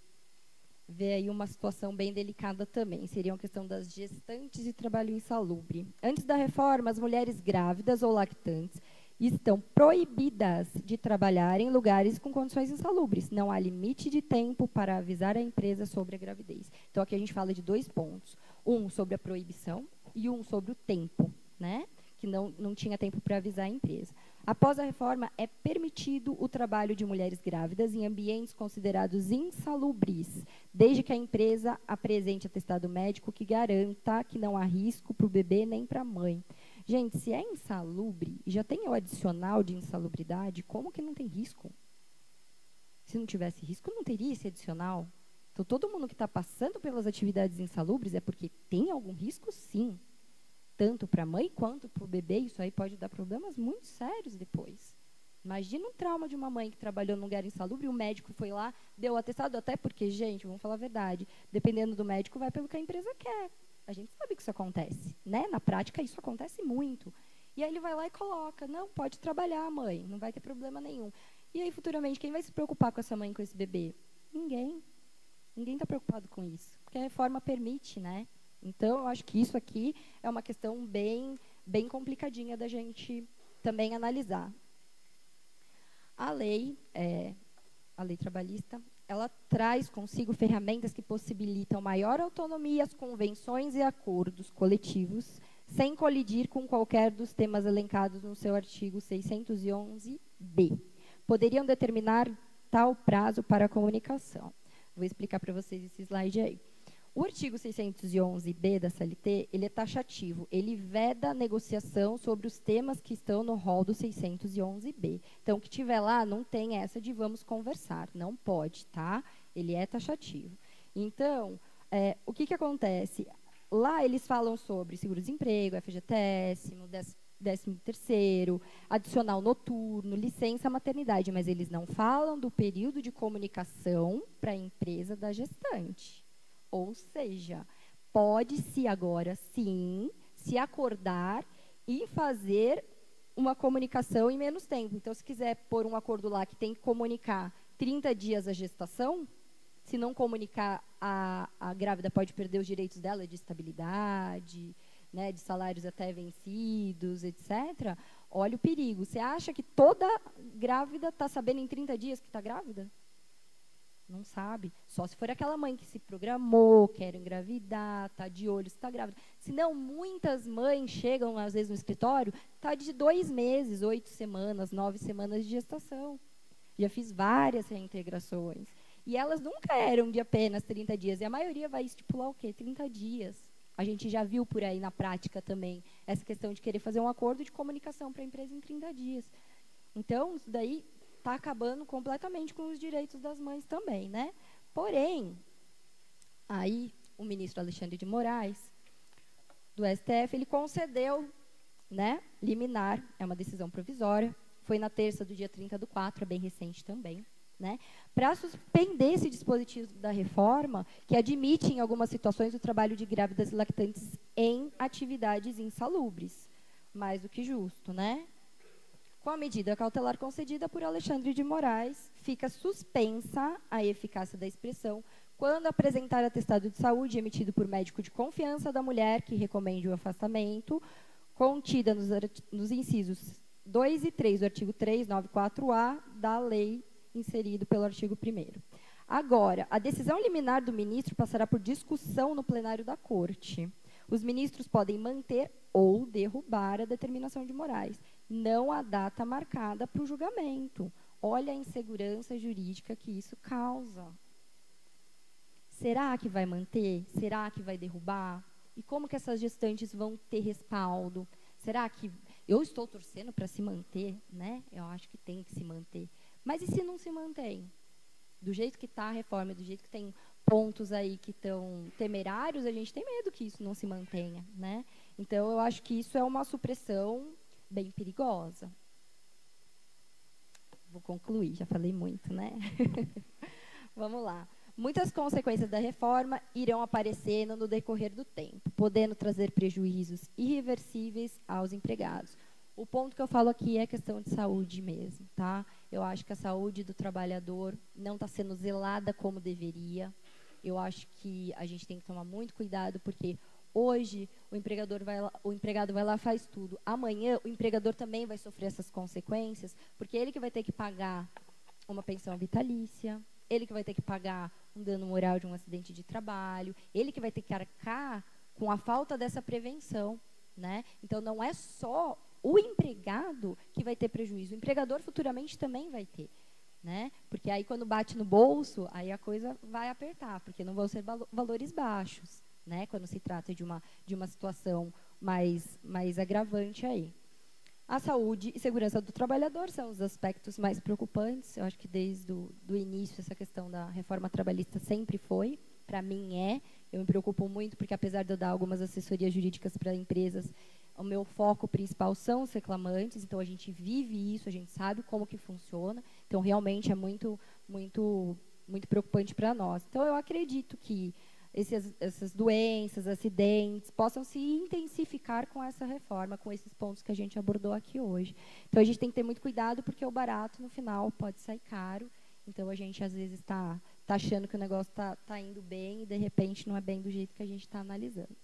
vê aí uma situação bem delicada também, seria a questão das gestantes e trabalho insalubre. Antes da reforma, as mulheres grávidas ou lactantes estão proibidas de trabalhar em lugares com condições insalubres. Não há limite de tempo para avisar a empresa sobre a gravidez. Então, aqui a gente fala de 2 pontos. Um sobre a proibição e um sobre o tempo, né? Que não tinha tempo para avisar a empresa. Após a reforma, é permitido o trabalho de mulheres grávidas em ambientes considerados insalubres, desde que a empresa apresente atestado médico que garanta que não há risco para o bebê nem para a mãe. Gente, se é insalubre, e já tem o adicional de insalubridade, como que não tem risco? Se não tivesse risco, não teria esse adicional. Então, todo mundo que está passando pelas atividades insalubres é porque tem algum risco, sim. Tanto para a mãe quanto para o bebê, isso aí pode dar problemas muito sérios depois. Imagina um trauma de uma mãe que trabalhou num lugar insalubre e o médico foi lá, deu o atestado, até porque, gente, vamos falar a verdade, dependendo do médico, vai pelo que a empresa quer. A gente sabe que isso acontece, né? Na prática, isso acontece muito. E aí ele vai lá e coloca, não, pode trabalhar, mãe, não vai ter problema nenhum. E aí, futuramente, quem vai se preocupar com essa mãe, com esse bebê? Ninguém. Ninguém está preocupado com isso, porque a reforma permite, né? Então, eu acho que isso aqui é uma questão bem complicadinha da gente também analisar. A lei trabalhista, ela traz consigo ferramentas que possibilitam maior autonomia às convenções e acordos coletivos, sem colidir com qualquer dos temas elencados no seu artigo 611-B. Poderiam determinar tal prazo para a comunicação. Vou explicar para vocês esse slide aí. O artigo 611-B da CLT, ele é taxativo, ele veda a negociação sobre os temas que estão no rol do 611-B. Então, o que tiver lá, não tem essa de vamos conversar, não pode, tá? Ele é taxativo. Então, o que acontece? Lá eles falam sobre seguro-desemprego, FGTS, 13º, adicional noturno, licença maternidade, mas eles não falam do período de comunicação para a empresa da gestante. Ou seja, pode-se agora, sim, se acordar e fazer uma comunicação em menos tempo. Então, se quiser pôr um acordo lá que tem que comunicar 30 dias a gestação, se não comunicar, a grávida pode perder os direitos dela de estabilidade, né, de salários até vencidos, etc. Olha o perigo. Você acha que toda grávida está sabendo em 30 dias que está grávida? Não sabe. Só se for aquela mãe que se programou, quer engravidar, está de olho se está grávida. Senão, muitas mães chegam, às vezes, no escritório, está de 2 meses, 8 semanas, 9 semanas de gestação. Já fiz várias reintegrações. E elas nunca eram de apenas 30 dias. E a maioria vai estipular o quê? 30 dias. A gente já viu por aí na prática também essa questão de querer fazer um acordo de comunicação para a empresa em 30 dias. Então, isso daí está acabando completamente com os direitos das mães também, né? Porém, aí o ministro Alexandre de Moraes, do STF, ele concedeu, né, liminar, é uma decisão provisória, foi na terça do dia 30/4, é bem recente também, né, para suspender esse dispositivo da reforma que admite, em algumas situações, o trabalho de grávidas e lactantes em atividades insalubres. Mais do que justo, né? Com a medida cautelar concedida por Alexandre de Moraes, fica suspensa a eficácia da expressão quando apresentar atestado de saúde emitido por médico de confiança da mulher que recomende o afastamento, contida nos incisos 2 e 3 do artigo 394-A da lei inserido pelo artigo 1º. Agora, a decisão liminar do ministro passará por discussão no plenário da Corte. Os ministros podem manter ou derrubar a determinação de Moraes. Não há data marcada para o julgamento. Olha a insegurança jurídica que isso causa. Será que vai manter? Será que vai derrubar? E como que essas gestantes vão ter respaldo? Será que... Eu estou torcendo para se manter, né? Eu acho que tem que se manter. Mas e se não se mantém? Do jeito que está a reforma, do jeito que tem pontos aí que estão temerários, a gente tem medo que isso não se mantenha, né? Então, eu acho que isso é uma supressão bem perigosa. Vou concluir, já falei muito, né? Vamos lá. Muitas consequências da reforma irão aparecendo no decorrer do tempo, podendo trazer prejuízos irreversíveis aos empregados. O ponto que eu falo aqui é a questão de saúde mesmo, tá? Eu acho que a saúde do trabalhador não está sendo zelada como deveria. Eu acho que a gente tem que tomar muito cuidado, porque hoje o empregado vai lá, faz tudo. Amanhã o empregador também vai sofrer essas consequências, porque ele que vai ter que pagar uma pensão vitalícia, ele que vai ter que pagar um dano moral de um acidente de trabalho, ele que vai ter que arcar com a falta dessa prevenção, né? Então, não é só o empregado que vai ter prejuízo, o empregador futuramente também vai ter, né? Porque aí, quando bate no bolso, aí a coisa vai apertar, porque não vão ser valores baixos, né? Quando se trata de uma situação mais agravante aí. A saúde e segurança do trabalhador são os aspectos mais preocupantes. Eu acho que desde o início essa questão da reforma trabalhista sempre foi. Para mim eu me preocupo muito, porque apesar de eu dar algumas assessorias jurídicas para empresas, o meu foco principal são os reclamantes, então a gente vive isso, a gente sabe como que funciona, então realmente é muito, muito, muito preocupante para nós. Então eu acredito que essas doenças, acidentes, possam se intensificar com essa reforma, com esses pontos que a gente abordou aqui hoje. Então, a gente tem que ter muito cuidado, porque o barato, no final, pode sair caro. Então, a gente, às vezes, está achando que o negócio está indo bem e, de repente, não é bem do jeito que a gente está analisando.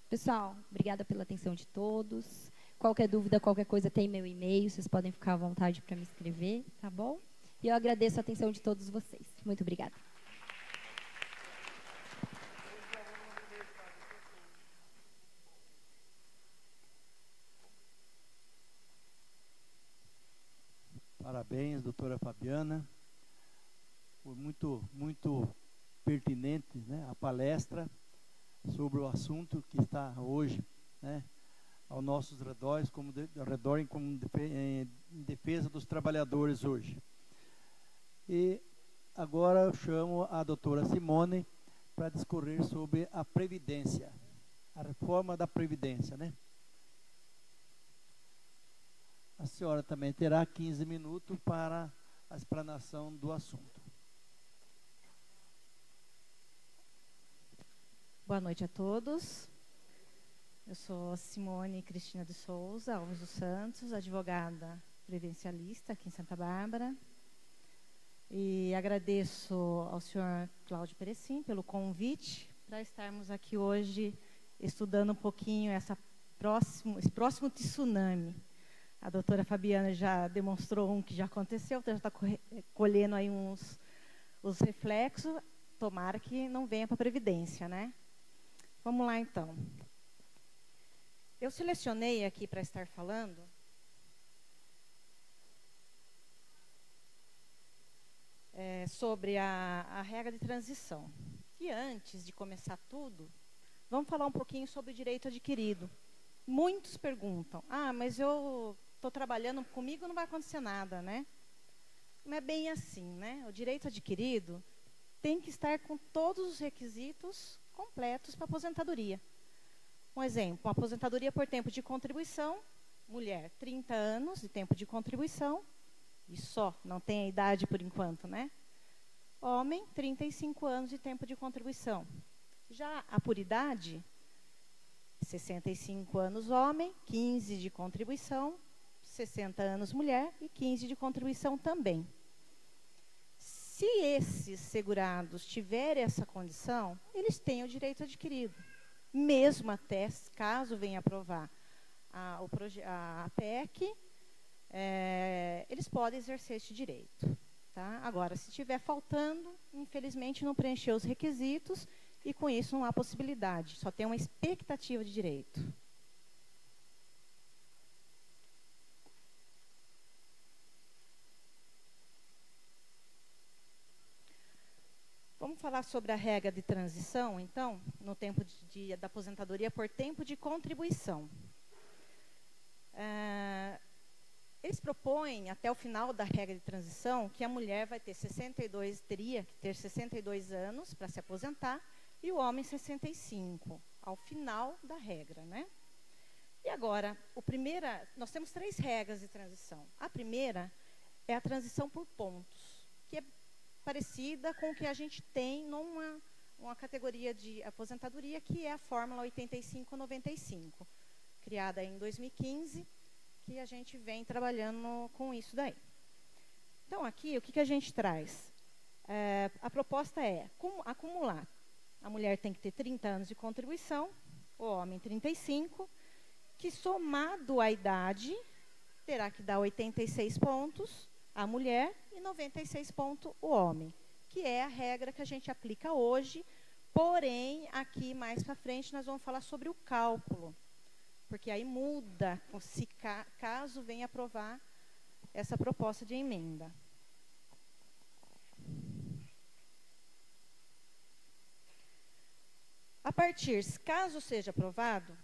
Pessoal, obrigada pela atenção de todos. Qualquer dúvida, qualquer coisa, tem meu e-mail. Vocês podem ficar à vontade para me escrever, tá bom? E eu agradeço a atenção de todos vocês. Muito obrigada. Parabéns, doutora Fabiana. Foi muito pertinente, né, a palestra sobre o assunto que está hoje, né, aos nossos redores, em defesa dos trabalhadores hoje. E agora eu chamo a doutora Simone para discorrer sobre a Previdência, a reforma da Previdência, né? A senhora também terá 15 minutos para a explanação do assunto. Boa noite a todos. Eu sou Simone Cristina de Souza Alves dos Santos, advogada previdencialista aqui em Santa Bárbara. E agradeço ao senhor Cláudio Perecim pelo convite para estarmos aqui hoje estudando um pouquinho esse próximo tsunami. A doutora Fabiana já demonstrou um que já aconteceu, então já está colhendo aí os reflexos. Tomara que não venha para a Previdência, né? Vamos lá, então. Eu selecionei aqui para estar falando sobre a regra de transição. E antes de começar tudo, vamos falar um pouquinho sobre o direito adquirido. Muitos perguntam, mas eu estou trabalhando comigo, não vai acontecer nada, né? Não é bem assim, né? O direito adquirido tem que estar com todos os requisitos completos para aposentadoria. Um exemplo, uma aposentadoria por tempo de contribuição, mulher, 30 anos de tempo de contribuição, e só, não tem a idade por enquanto, né? Homem, 35 anos de tempo de contribuição. Já a por idade, 65 anos homem, 15 de contribuição, 60 anos mulher e 15 de contribuição também. Se esses segurados tiverem essa condição, eles têm o direito adquirido. Mesmo até, caso venha aprovar a PEC, eles podem exercer esse direito. Tá? Agora, se estiver faltando, infelizmente não preencheu os requisitos e com isso não há possibilidade, só tem uma expectativa de direito. Vamos falar sobre a regra de transição, então, no tempo da aposentadoria por tempo de contribuição. Eles propõem, até o final da regra de transição, que a mulher vai ter teria que ter 62 anos para se aposentar, e o homem 65, ao final da regra, né? E agora, nós temos 3 regras de transição. A primeira é a transição por pontos, que é parecida com o que a gente tem numa categoria de aposentadoria, que é a Fórmula 8595, criada em 2015, que a gente vem trabalhando com isso daí. Então, aqui, o que a gente traz? A proposta é acumular. A mulher tem que ter 30 anos de contribuição, o homem 35, que somado à idade, terá que dar 86 pontos a mulher e 96 pontos o homem, que é a regra que a gente aplica hoje, porém, aqui mais para frente nós vamos falar sobre o cálculo, porque aí muda, se caso venha aprovar essa proposta de emenda. Caso seja aprovado,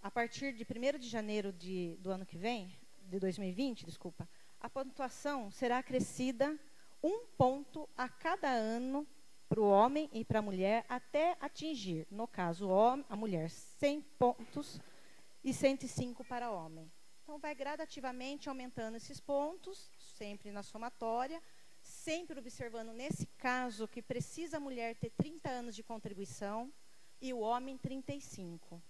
a partir de 1º de janeiro do ano que vem, de 2020, desculpa, a pontuação será acrescida 1 ponto a cada ano para o homem e para a mulher, até atingir, no caso, a mulher, 100 pontos e 105 para o homem. Então, vai gradativamente aumentando esses pontos, sempre na somatória, sempre observando, nesse caso, que precisa a mulher ter 30 anos de contribuição e o homem 35.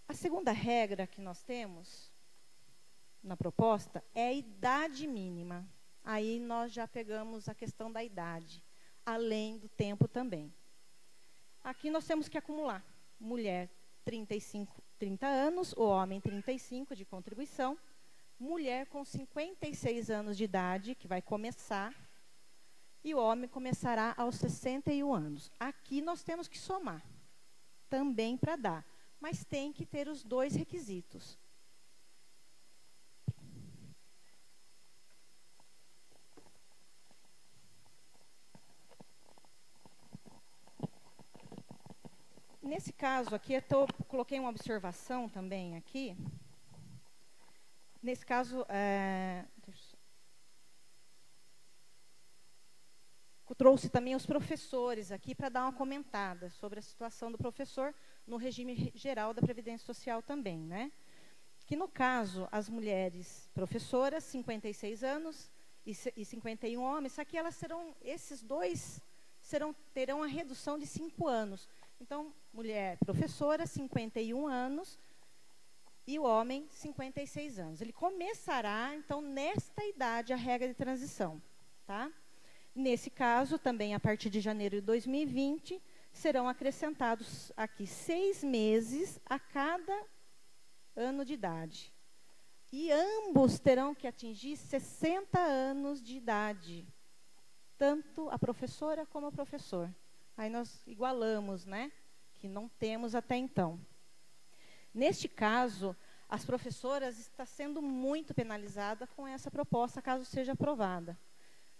A segunda regra que nós temos na proposta é a idade mínima. Aí nós já pegamos a questão da idade, além do tempo também. Aqui nós temos que acumular. Mulher 30 anos, o homem 35 de contribuição. Mulher com 56 anos de idade, que vai começar, e o homem começará aos 61 anos. Aqui nós temos que somar, também para dar, mas tem que ter os 2 requisitos. Nesse caso aqui, coloquei uma observação também aqui. Nesse caso, trouxe também os professores aqui para dar uma comentada sobre a situação do professor no regime geral da Previdência Social também, né? Que no caso, as mulheres professoras, 56 anos e 51 homens, só que esses 2 terão a redução de 5 anos. Então, mulher professora, 51 anos, e o homem, 56 anos. Ele começará, então, nesta idade, a regra de transição. Tá? Nesse caso, também, a partir de janeiro de 2020, serão acrescentados aqui 6 meses a cada ano de idade. E ambos terão que atingir 60 anos de idade, tanto a professora como o professor. Aí nós igualamos, né? Que não temos até então. Neste caso, as professoras estão sendo muito penalizadas com essa proposta, caso seja aprovada.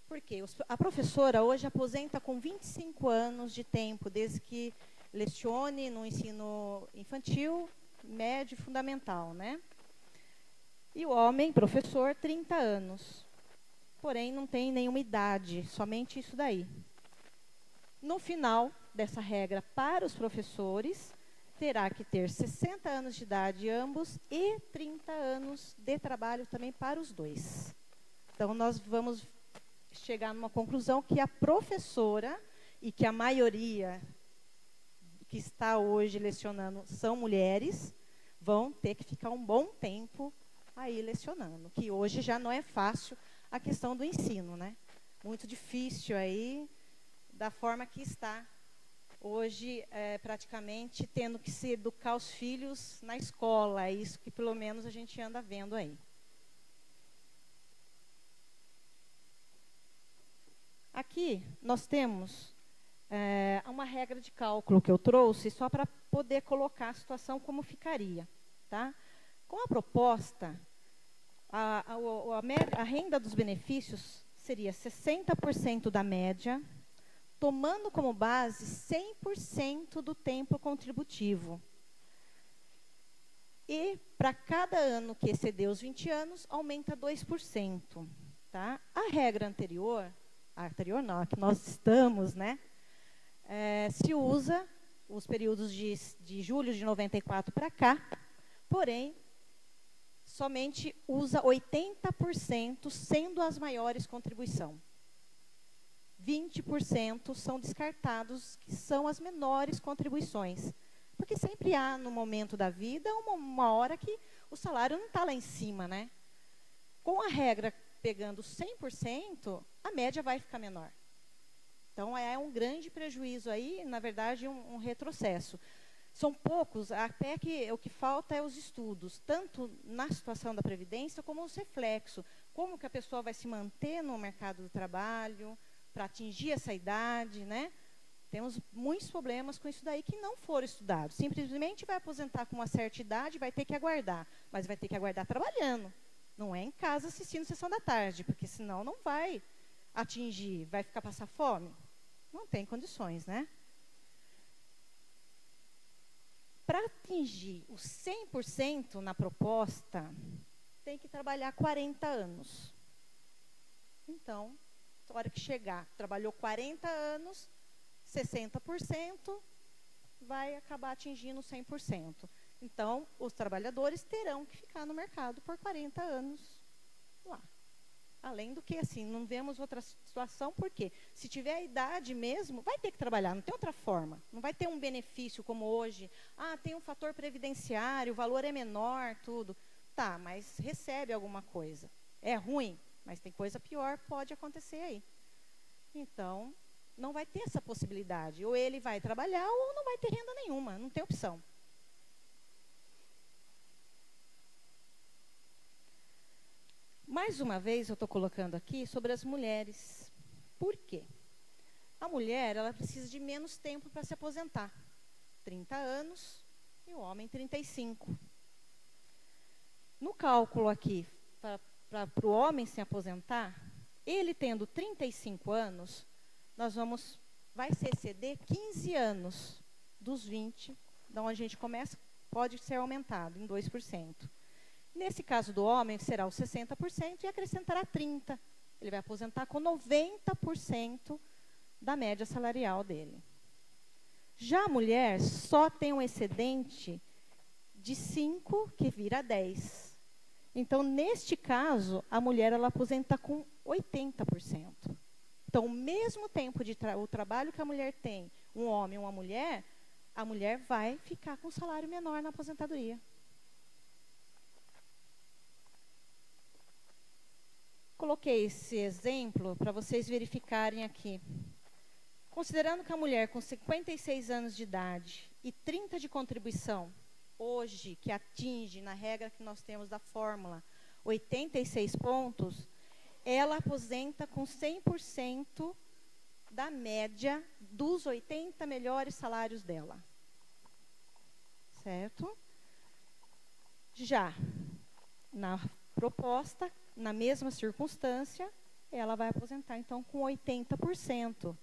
Por quê? A professora hoje aposenta com 25 anos de tempo, desde que lecione no ensino infantil, médio e fundamental, né? E o homem, professor, 30 anos. Porém, não tem nenhuma idade, somente isso daí. No final dessa regra, para os professores, terá que ter 60 anos de idade ambos e 30 anos de trabalho também para os 2. Então, nós vamos chegar numa conclusão que a professora, e que a maioria que está hoje lecionando são mulheres, vão ter que ficar um bom tempo aí lecionando, que hoje já não é fácil a questão do ensino, né? Muito difícil aí, da forma que está hoje, praticamente tendo que se educar os filhos na escola. É isso que pelo menos a gente anda vendo aí. Aqui nós temos uma regra de cálculo que eu trouxe só para poder colocar a situação como ficaria. Tá? Com a proposta, a renda dos benefícios seria 60% da média, tomando como base 100% do tempo contributivo. E, para cada ano que exceder os 20 anos, aumenta 2%. Tá? A regra anterior, a que nós estamos, né, se usa os períodos de julho de 94 para cá, porém, somente usa 80%, sendo as maiores contribuição. 20% são descartados, que são as menores contribuições. Porque sempre há, no momento da vida, uma hora que o salário não está lá em cima, né? Com a regra pegando 100%, a média vai ficar menor. Então, é um grande prejuízo aí, na verdade, um retrocesso. São poucos, até que o que falta é os estudos, tanto na situação da Previdência, como os reflexos. Como que a pessoa vai se manter no mercado do trabalho, para atingir essa idade, né? Temos muitos problemas com isso daí que não foram estudados. Simplesmente vai aposentar com uma certa idade, vai ter que aguardar. Mas vai ter que aguardar trabalhando. Não é em casa assistindo sessão da tarde, porque senão não vai atingir, vai ficar passar fome. Não tem condições, né? Para atingir os 100% na proposta, tem que trabalhar 40 anos. Então, na hora que chegar, trabalhou 40 anos, 60%, vai acabar atingindo 100%. Então, os trabalhadores terão que ficar no mercado por 40 anos lá. Além do que, assim, não vemos outra situação, porque se tiver a idade mesmo, vai ter que trabalhar, não tem outra forma. Não vai ter um benefício como hoje. Ah, tem um fator previdenciário, o valor é menor, tudo. Tá, mas recebe alguma coisa. É ruim, mas tem coisa pior, pode acontecer aí. Então, não vai ter essa possibilidade. Ou ele vai trabalhar ou não vai ter renda nenhuma, não tem opção. Mais uma vez, eu estou colocando aqui sobre as mulheres. Por quê? A mulher, ela precisa de menos tempo para se aposentar. 30 anos e o homem 35. No cálculo aqui, para o homem se aposentar, ele tendo 35 anos, vai se exceder 15 anos dos 20, de onde a gente começa, pode ser aumentado em 2%. Nesse caso do homem, será os 60% e acrescentará 30%. Ele vai aposentar com 90% da média salarial dele. Já a mulher só tem um excedente de 5, que vira 10. Então, neste caso, a mulher ela aposenta com 80%. Então, o mesmo tempo de o trabalho que a mulher tem, um homem e uma mulher, a mulher vai ficar com um salário menor na aposentadoria. Coloquei esse exemplo para vocês verificarem aqui. Considerando que a mulher com 56 anos de idade e 30 de contribuição, hoje, que atinge, na regra que nós temos da fórmula, 86 pontos, ela aposenta com 100% da média dos 80 melhores salários dela. Certo? Já na proposta, na mesma circunstância, ela vai aposentar, então, com 80%.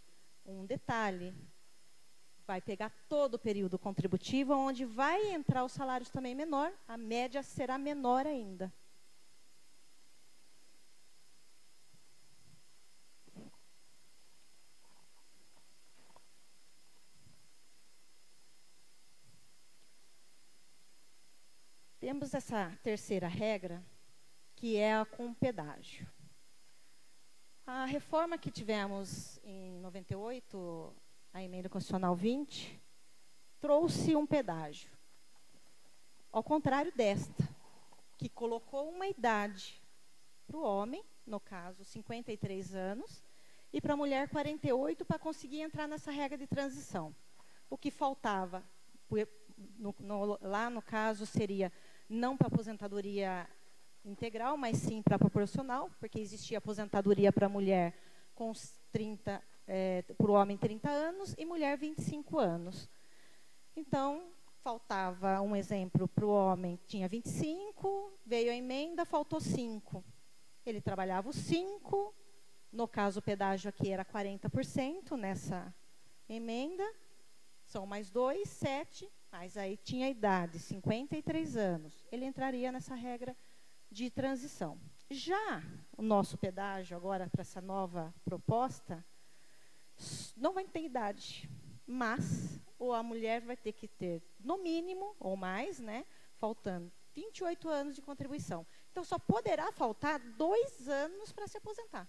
Um detalhe, vai pegar todo o período contributivo, onde vai entrar os salários também menor, a média será menor ainda. Temos essa terceira regra, que é a com pedágio. A reforma que tivemos em 98, a emenda constitucional 20, trouxe um pedágio. Ao contrário desta, que colocou uma idade para o homem, no caso 53 anos, e para a mulher 48, para conseguir entrar nessa regra de transição. O que faltava, lá no caso, seria não para aposentadoria integral, mas sim para proporcional, porque existia aposentadoria para mulher com 30, para o homem 30 anos e mulher 25 anos. Então, faltava um exemplo para o homem, tinha 25, veio a emenda, faltou 5. Ele trabalhava os 5, no caso o pedágio aqui era 40% nessa emenda, são mais 2, 7, mas aí tinha a idade, 53 anos, ele entraria nessa regra de transição. Já o nosso pedágio, agora para essa nova proposta, não vai ter idade, mas ou a mulher vai ter que ter, no mínimo, ou mais, né, faltando 28 anos de contribuição. Então, só poderá faltar 2 anos para se aposentar.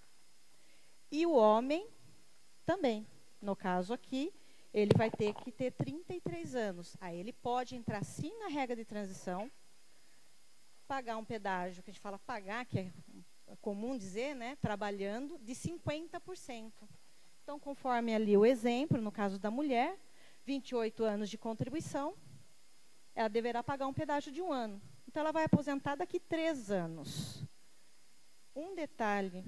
E o homem também. No caso aqui, ele vai ter que ter 33 anos. Aí ele pode entrar sim na regra de transição, pagar um pedágio, que a gente fala pagar, que é comum dizer, né, trabalhando, de 50%. Então, conforme ali o exemplo, no caso da mulher, 28 anos de contribuição, ela deverá pagar um pedágio de 1 ano. Então, ela vai aposentar daqui 3 anos. Um detalhe,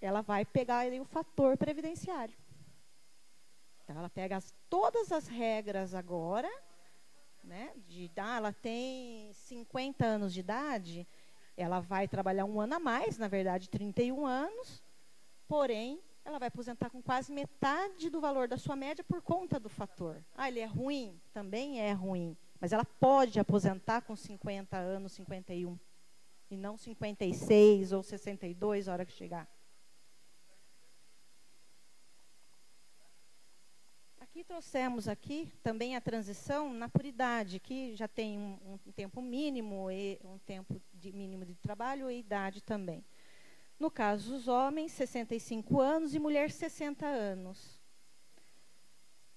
ela vai pegar aí o fator previdenciário. Então, ela pega todas as regras agora, né, ela tem 50 anos de idade, ela vai trabalhar 1 ano a mais, na verdade, 31 anos, porém, ela vai aposentar com quase metade do valor da sua média por conta do fator. Ah, ele é ruim? Também é ruim. Mas ela pode aposentar com 50 anos, 51. E não 56 ou 62 a hora que chegar. Aqui trouxemos aqui também a transição na puridade, que já tem um tempo mínimo, e um tempo mínimo de trabalho e idade também. No caso, os homens, 65 anos e mulher, 60 anos.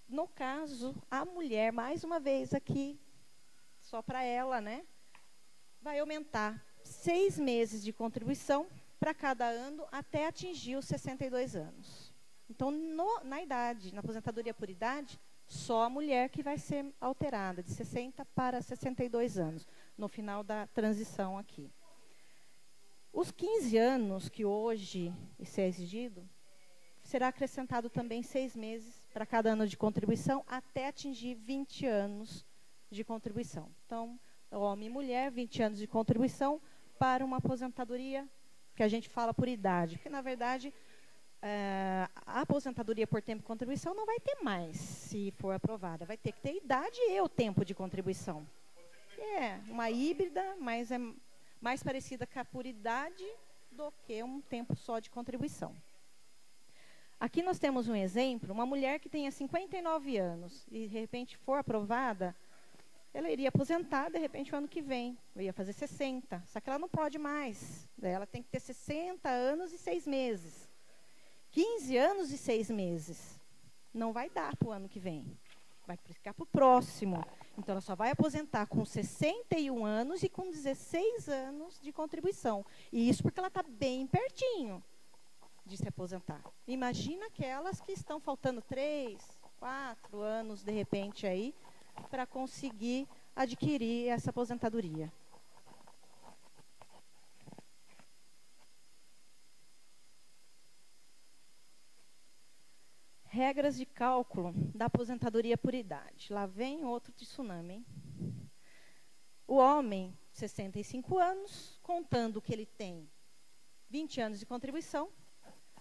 No caso, a mulher, mais uma vez aqui, só para ela, né, vai aumentar 6 meses de contribuição para cada ano até atingir os 62 anos. Então, na idade, na aposentadoria por idade, só a mulher que vai ser alterada, de 60 para 62 anos, no final da transição aqui. Os 15 anos que hoje isso é exigido, será acrescentado também 6 meses para cada ano de contribuição, até atingir 20 anos de contribuição. Então, homem e mulher, 20 anos de contribuição para uma aposentadoria que a gente fala por idade. Porque, na verdade, a aposentadoria por tempo de contribuição não vai ter mais, se for aprovada. Vai ter que ter idade e o tempo de contribuição. É uma híbrida, mas é mais parecida com a puridade do que um tempo só de contribuição. Aqui nós temos um exemplo, uma mulher que tenha 59 anos e, de repente, for aprovada, ela iria aposentar, de repente, o ano que vem. Ia fazer 60, só que ela não pode mais. Ela tem que ter 60 anos e 6 meses. 15 anos e 6 meses. Não vai dar para o ano que vem. Vai ficar para o próximo. Então, ela só vai aposentar com 61 anos e com 16 anos de contribuição. E isso porque ela está bem pertinho de se aposentar. Imagina aquelas que estão faltando 3, 4 anos, de repente, aí, para conseguir adquirir essa aposentadoria. Regras de cálculo da aposentadoria por idade. Lá vem outro tsunami, hein? O homem, 65 anos, contando que ele tem 20 anos de contribuição,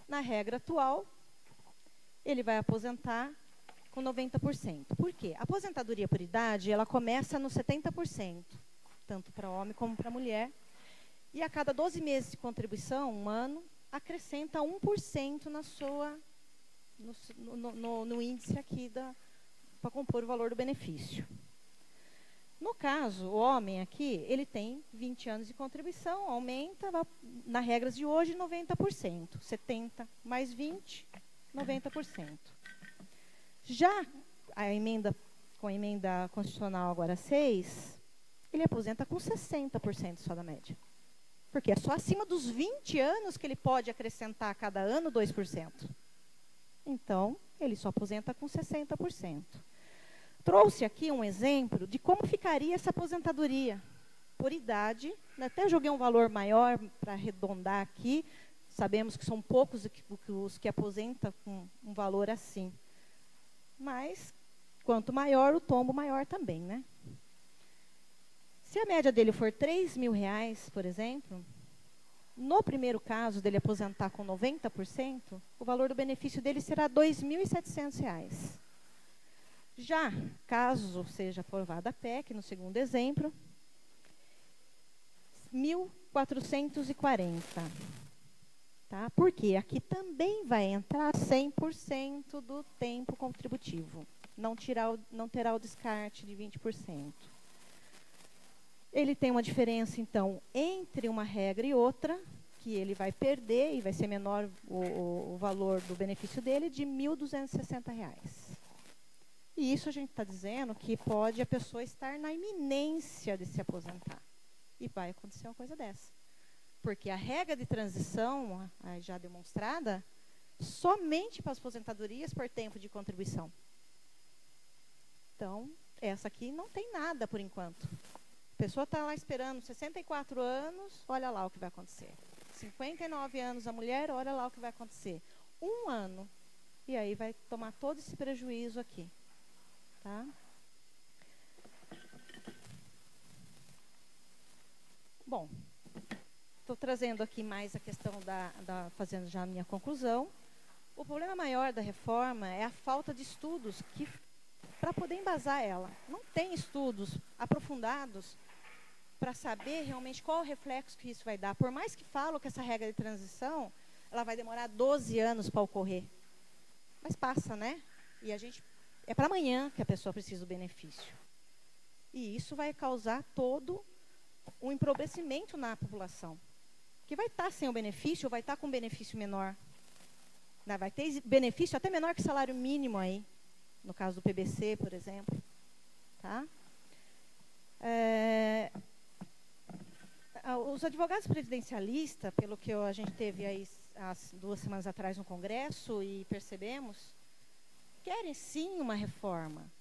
na regra atual, ele vai aposentar com 90%. Por quê? A aposentadoria por idade, ela começa no 70%, tanto para homem como para mulher, e a cada 12 meses de contribuição, 1 ano, acrescenta 1% na sua... No índice aqui para compor o valor do benefício. No caso, o homem aqui, ele tem 20 anos de contribuição, aumenta, na regras de hoje, 90%. 70 mais 20, 90%. Já com a emenda constitucional agora 6, ele aposenta com 60% só da média. Porque é só acima dos 20 anos que ele pode acrescentar a cada ano 2%. Então, ele só aposenta com 60%. Trouxe aqui um exemplo de como ficaria essa aposentadoria por idade. Até joguei um valor maior para arredondar aqui. Sabemos que são poucos os que aposentam com um valor assim. Mas, quanto maior, o tombo maior também, né? Se a média dele for R$3.000, por exemplo... No primeiro caso, dele aposentar com 90%, o valor do benefício dele será R$2.700. Já, caso seja aprovada a PEC, no segundo exemplo, 1.440. Tá? Porque aqui também vai entrar 100% do tempo contributivo. Não terá o descarte de 20%. Ele tem uma diferença, então, entre uma regra e outra, que ele vai perder e vai ser menor o valor do benefício dele, de R$ 1.260. E isso a gente está dizendo que pode a pessoa estar na iminência de se aposentar. E vai acontecer uma coisa dessa. Porque a regra de transição, já demonstrada, somente para as aposentadorias por tempo de contribuição. Então, essa aqui não tem nada por enquanto. A pessoa está lá esperando 64 anos, olha lá o que vai acontecer. 59 anos a mulher, olha lá o que vai acontecer. 1 ano. E aí vai tomar todo esse prejuízo aqui. Tá? Bom, estou trazendo aqui mais a questão fazendo já a minha conclusão. O problema maior da reforma é a falta de estudos para poder embasar ela. Não tem estudos aprofundados para saber realmente qual o reflexo que isso vai dar. Por mais que falam que essa regra de transição, ela vai demorar 12 anos para ocorrer. Mas passa, né? E é para amanhã que a pessoa precisa do benefício. E isso vai causar todo um empobrecimento na população. Que vai estar sem o benefício, ou vai estar com um benefício menor. Vai ter benefício até menor que salário mínimo aí. No caso do PBC, por exemplo. Tá? Os advogados previdencialistas, pelo que a gente teve aí as 2 semanas atrás no Congresso e percebemos, querem sim uma reforma.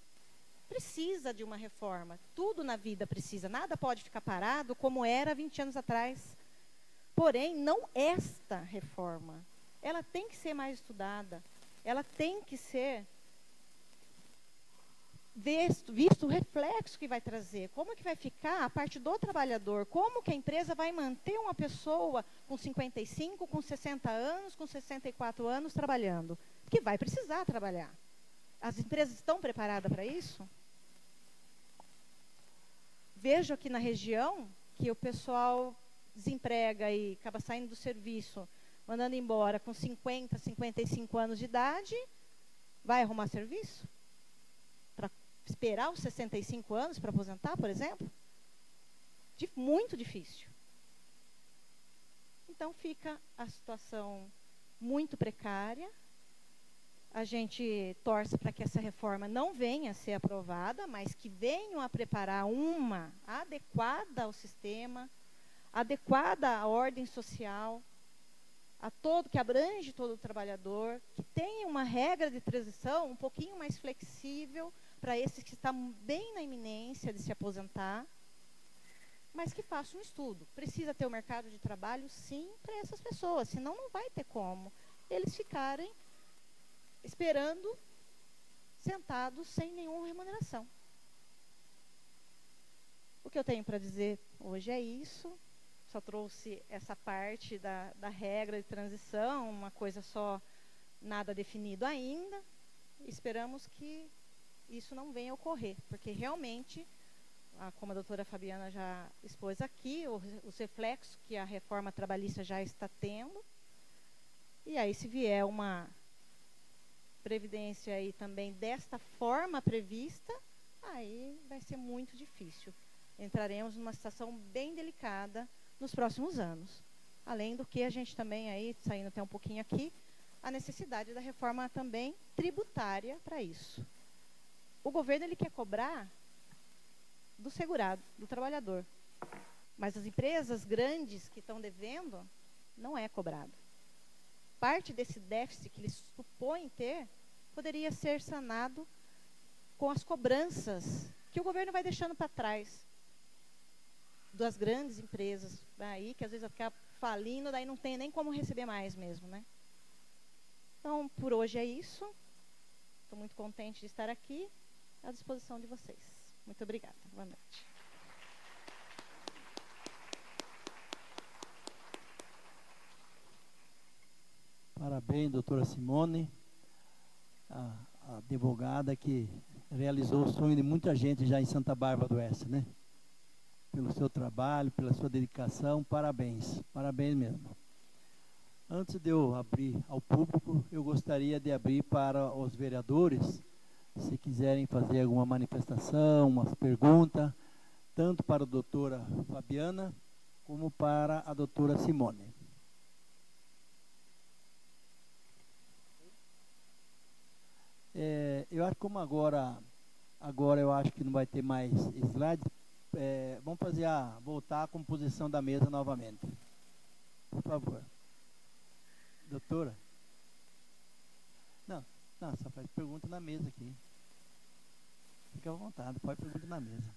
Precisa de uma reforma. Tudo na vida precisa. Nada pode ficar parado como era 20 anos atrás. Porém, não esta reforma. Ela tem que ser mais estudada. Ela tem que ser visto o reflexo que vai trazer. Como que vai ficar a parte do trabalhador? Como que a empresa vai manter uma pessoa com 55, com 60 anos, com 64 anos trabalhando? Que vai precisar trabalhar. As empresas estão preparadas para isso? Vejo aqui na região que o pessoal desemprega e acaba saindo do serviço, mandando embora com 50, 55 anos de idade, vai arrumar serviço? Para esperar os 65 anos para aposentar, por exemplo? Muito difícil. Então fica a situação muito precária. A gente torce para que essa reforma não venha a ser aprovada, mas que venham a preparar uma adequada ao sistema, adequada à ordem social, que abrange todo o trabalhador, que tenha uma regra de transição um pouquinho mais flexível para esses que estão bem na iminência de se aposentar, mas que faça um estudo. Precisa ter o mercado de trabalho, sim, para essas pessoas, senão não vai ter como eles ficarem esperando, sentados, sem nenhuma remuneração. O que eu tenho para dizer hoje é isso. Só trouxe essa parte da regra de transição, uma coisa só, nada definido ainda. Esperamos que isso não venha a ocorrer, porque realmente, como a doutora Fabiana já expôs aqui, os reflexos que a reforma trabalhista já está tendo. E aí, se vier uma previdência aí também desta forma prevista, aí vai ser muito difícil. Entraremos numa situação bem delicada nos próximos anos. Além do que a gente também aí, saindo até um pouquinho aqui, a necessidade da reforma também tributária para isso. O governo ele quer cobrar do segurado, do trabalhador. Mas as empresas grandes que estão devendo, não é cobrado. Parte desse déficit que eles supõem ter, poderia ser sanado com as cobranças que o governo vai deixando para trás das grandes empresas aí, que às vezes vai ficar falindo, daí não tem nem como receber mais mesmo, né? Então, por hoje é isso. Estou muito contente de estar aqui à disposição de vocês. Muito obrigada. Boa noite. Parabéns, doutora Simone, a advogada que realizou o sonho de muita gente já em Santa Bárbara do Oeste, né? Pelo seu trabalho, pela sua dedicação, parabéns, parabéns mesmo. Antes de eu abrir ao público, eu gostaria de abrir para os vereadores, se quiserem fazer alguma manifestação, umas perguntas, tanto para a doutora Fabiana, como para a doutora Simone. Eu acho que como agora eu acho que não vai ter mais slide, vamos voltar à composição da mesa novamente. Por favor. Doutora? Não, só faz pergunta na mesa aqui. Fica à vontade, pode perguntar na mesa.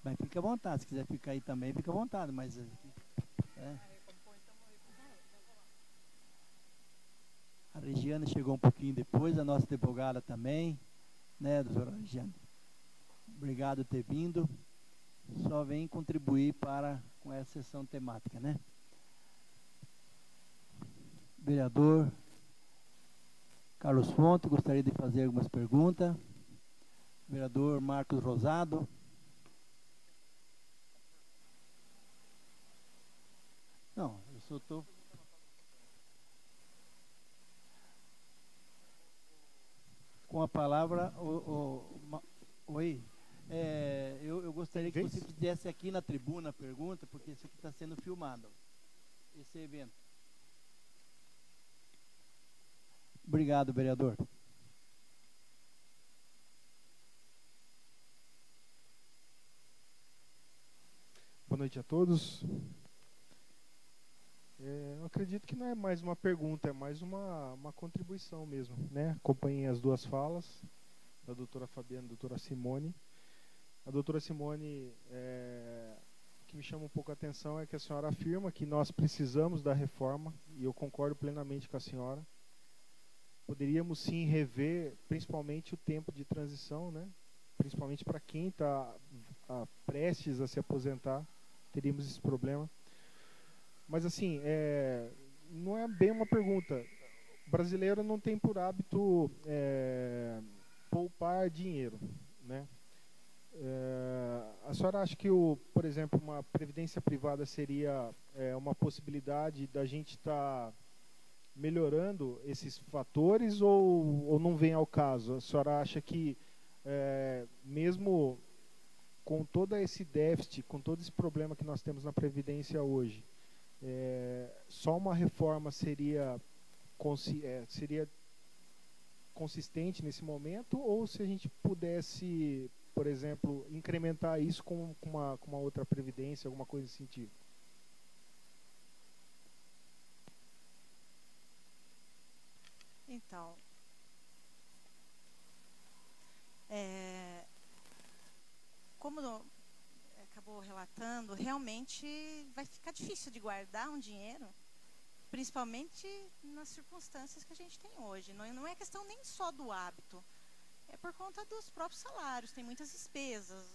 Mas fica à vontade, se quiser ficar aí também, fica à vontade, mas... A Regiane chegou um pouquinho depois, a nossa advogada também, né, doutora Regiane? Obrigado por ter vindo. Só vem contribuir com essa sessão temática, né? Vereador Carlos Fonte, gostaria de fazer algumas perguntas. Vereador Marcos Rosado. Não, eu só estou... Com a palavra, oi. Eu gostaria que você fizesse aqui na tribuna a pergunta, porque isso aqui está sendo filmado, esse evento. Obrigado, vereador. Boa noite a todos. Eu acredito que não é mais uma pergunta, é mais uma contribuição mesmo, né? Acompanhei as duas falas, da doutora Fabiana e da doutora Simone. A doutora Simone, o que me chama um pouco a atenção é que a senhora afirma que nós precisamos da reforma, e eu concordo plenamente com a senhora. Poderíamos sim rever, principalmente o tempo de transição, né? Principalmente para quem está prestes a se aposentar, teríamos esse problema. Mas assim, não é bem uma pergunta. O brasileiro não tem por hábito poupar dinheiro, né? A senhora acha que, por exemplo, uma previdência privada seria uma possibilidade da gente estar melhorando esses fatores ou não vem ao caso? A senhora acha que, mesmo com todo esse déficit, com todo esse problema que nós temos na Previdência hoje, só uma reforma seria consistente nesse momento, ou se a gente pudesse, por exemplo, incrementar isso com uma outra previdência, alguma coisa nesse sentido? Então, como acabou relatando, realmente vai ficar difícil de guardar um dinheiro, principalmente nas circunstâncias que a gente tem hoje. Não é questão nem só do hábito, é por conta dos próprios salários, tem muitas despesas.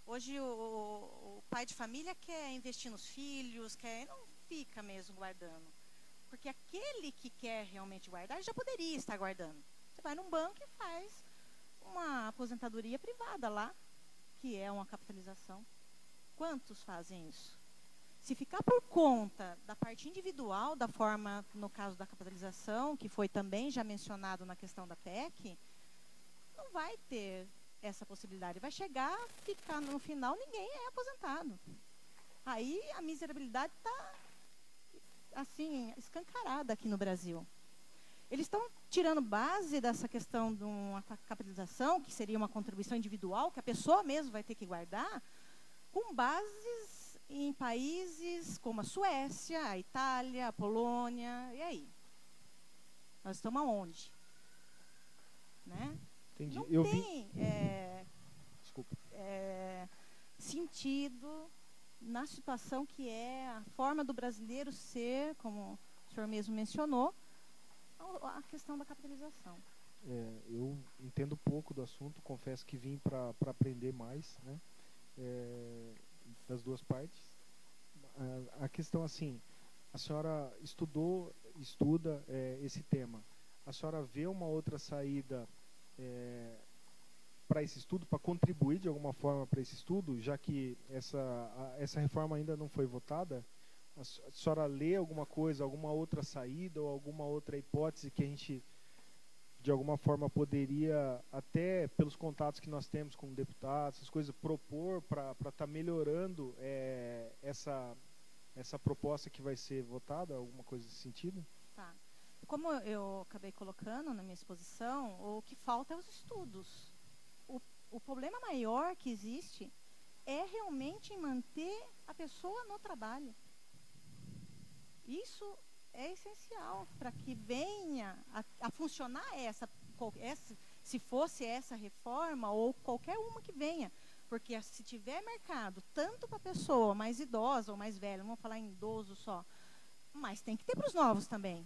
Hoje o pai de família quer investir nos filhos, não fica mesmo guardando. Porque aquele que quer realmente guardar, já poderia estar guardando. Você vai num banco e faz uma aposentadoria privada lá, que é uma capitalização. Quantos fazem isso? Se ficar por conta da parte individual, da forma, no caso da capitalização, que foi também já mencionado na questão da PEC, não vai ter essa possibilidade. Vai chegar, ficar no final, ninguém é aposentado. Aí a miserabilidade está, assim, escancarada aqui no Brasil. Eles estão tirando base dessa questão de uma capitalização, que seria uma contribuição individual, que a pessoa mesmo vai ter que guardar, com bases em países como a Suécia, a Itália, a Polônia, e aí? Nós estamos aonde? Né? Entendi. Não tem sentido na situação que é a forma do brasileiro ser, como o senhor mesmo mencionou, a questão da capitalização. Eu entendo pouco do assunto, confesso que vim para aprender mais, né? Das duas partes. A questão, assim, a senhora estuda esse tema. A senhora vê uma outra saída para esse estudo, para contribuir de alguma forma para esse estudo, já que essa reforma ainda não foi votada, a senhora lê alguma coisa, alguma outra saída ou alguma outra hipótese que a gente, de alguma forma, poderia, até pelos contatos que nós temos com deputados, essas coisas, propor para estar melhorando essa proposta que vai ser votada, alguma coisa nesse sentido? Tá. Como eu acabei colocando na minha exposição, o que falta é os estudos. O problema maior que existe é realmente em manter a pessoa no trabalho. Isso é essencial para que venha a funcionar se fosse essa reforma ou qualquer uma que venha. Porque se tiver mercado tanto para a pessoa mais idosa ou mais velha, não vou falar em idoso só, mas tem que ter para os novos também.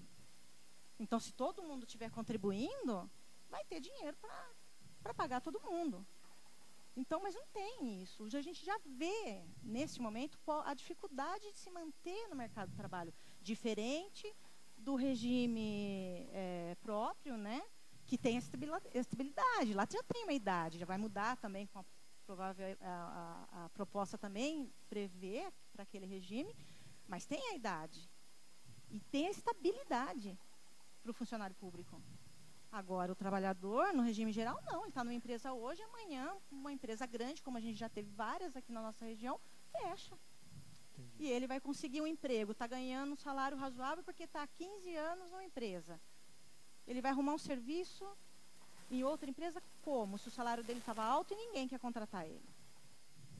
Então, se todo mundo estiver contribuindo, vai ter dinheiro para pagar todo mundo. Então, mas não tem isso. A gente já vê, nesse momento, a dificuldade de se manter no mercado de trabalho. Diferente do regime próprio, né, que tem estabilidade. Lá já tem uma idade, já vai mudar também com a proposta também prevê para aquele regime, mas tem a idade. E tem a estabilidade para o funcionário público. Agora, o trabalhador, no regime geral, não. Ele está numa empresa hoje, amanhã, uma empresa grande, como a gente já teve várias aqui na nossa região, fecha. Entendi. E ele vai conseguir um emprego, está ganhando um salário razoável porque está há 15 anos numa empresa. Ele vai arrumar um serviço em outra empresa como? Se o salário dele estava alto e ninguém quer contratar ele.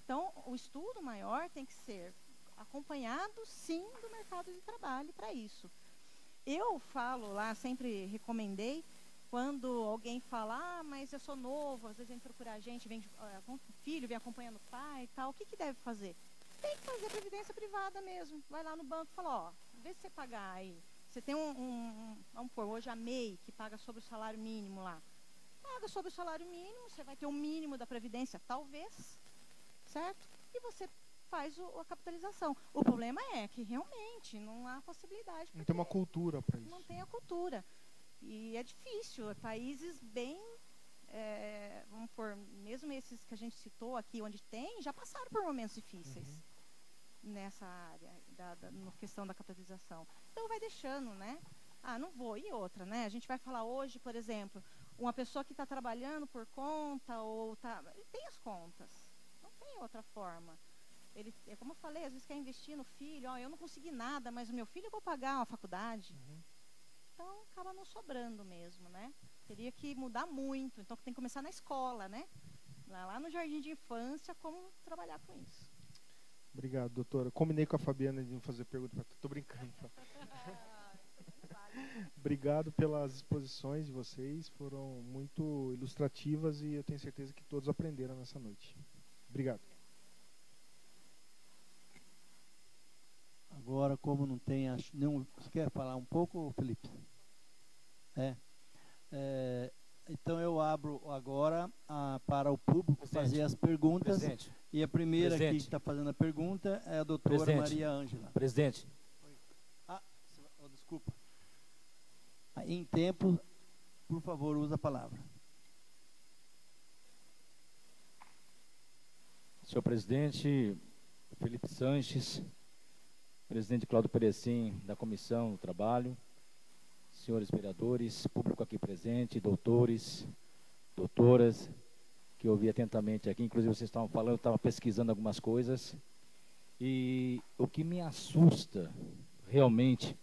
Então, o estudo maior tem que ser acompanhado, sim, do mercado de trabalho para isso. Eu falo lá, sempre recomendei, quando alguém fala, mas eu sou novo, às vezes vem procurar a gente, o filho vem acompanhando o pai e tal, o que deve fazer? Tem que fazer previdência privada mesmo. Vai lá no banco e fala, vê se você pagar aí. Você tem vamos pôr, hoje a MEI, que paga sobre o salário mínimo lá. Paga sobre o salário mínimo, você vai ter o mínimo da previdência, talvez, certo? E você faz a capitalização. O problema é que realmente não há possibilidade. Não tem uma cultura para isso. Não tem a cultura. E é difícil. Países bem, vamos pôr, mesmo esses que a gente citou aqui, onde tem, já passaram por momentos difíceis nessa área, na questão da capitalização. Então vai deixando, né? Não vou. E outra, né? A gente vai falar hoje, por exemplo, uma pessoa que está trabalhando por conta, ele tem as contas. Não tem outra forma. Ele, como eu falei, às vezes quer investir no filho, eu não consegui nada, mas o meu filho eu vou pagar uma faculdade. Então acaba não sobrando mesmo, né? Teria que mudar muito, então tem que começar na escola, né? Lá no jardim de infância, como trabalhar com isso. Obrigado, doutora. Combinei com a Fabiana de não fazer pergunta para tô brincando. Obrigado pelas exposições de vocês, foram muito ilustrativas e eu tenho certeza que todos aprenderam nessa noite. Obrigado. Agora, como não tem... Você quer falar um pouco, Felipe? Então, eu abro agora para o público fazer as perguntas. Presidente. E a primeira que está fazendo a pergunta é a doutora Maria Ângela. Presidente. Desculpa. Em tempo, por favor, usa a palavra. Senhor presidente, Felipe Sanches, presidente Cláudio Perecim, da Comissão do Trabalho, senhores vereadores, público aqui presente, doutores, doutoras, que eu ouvi atentamente aqui, inclusive vocês estavam falando, eu estava pesquisando algumas coisas, e o que me assusta realmente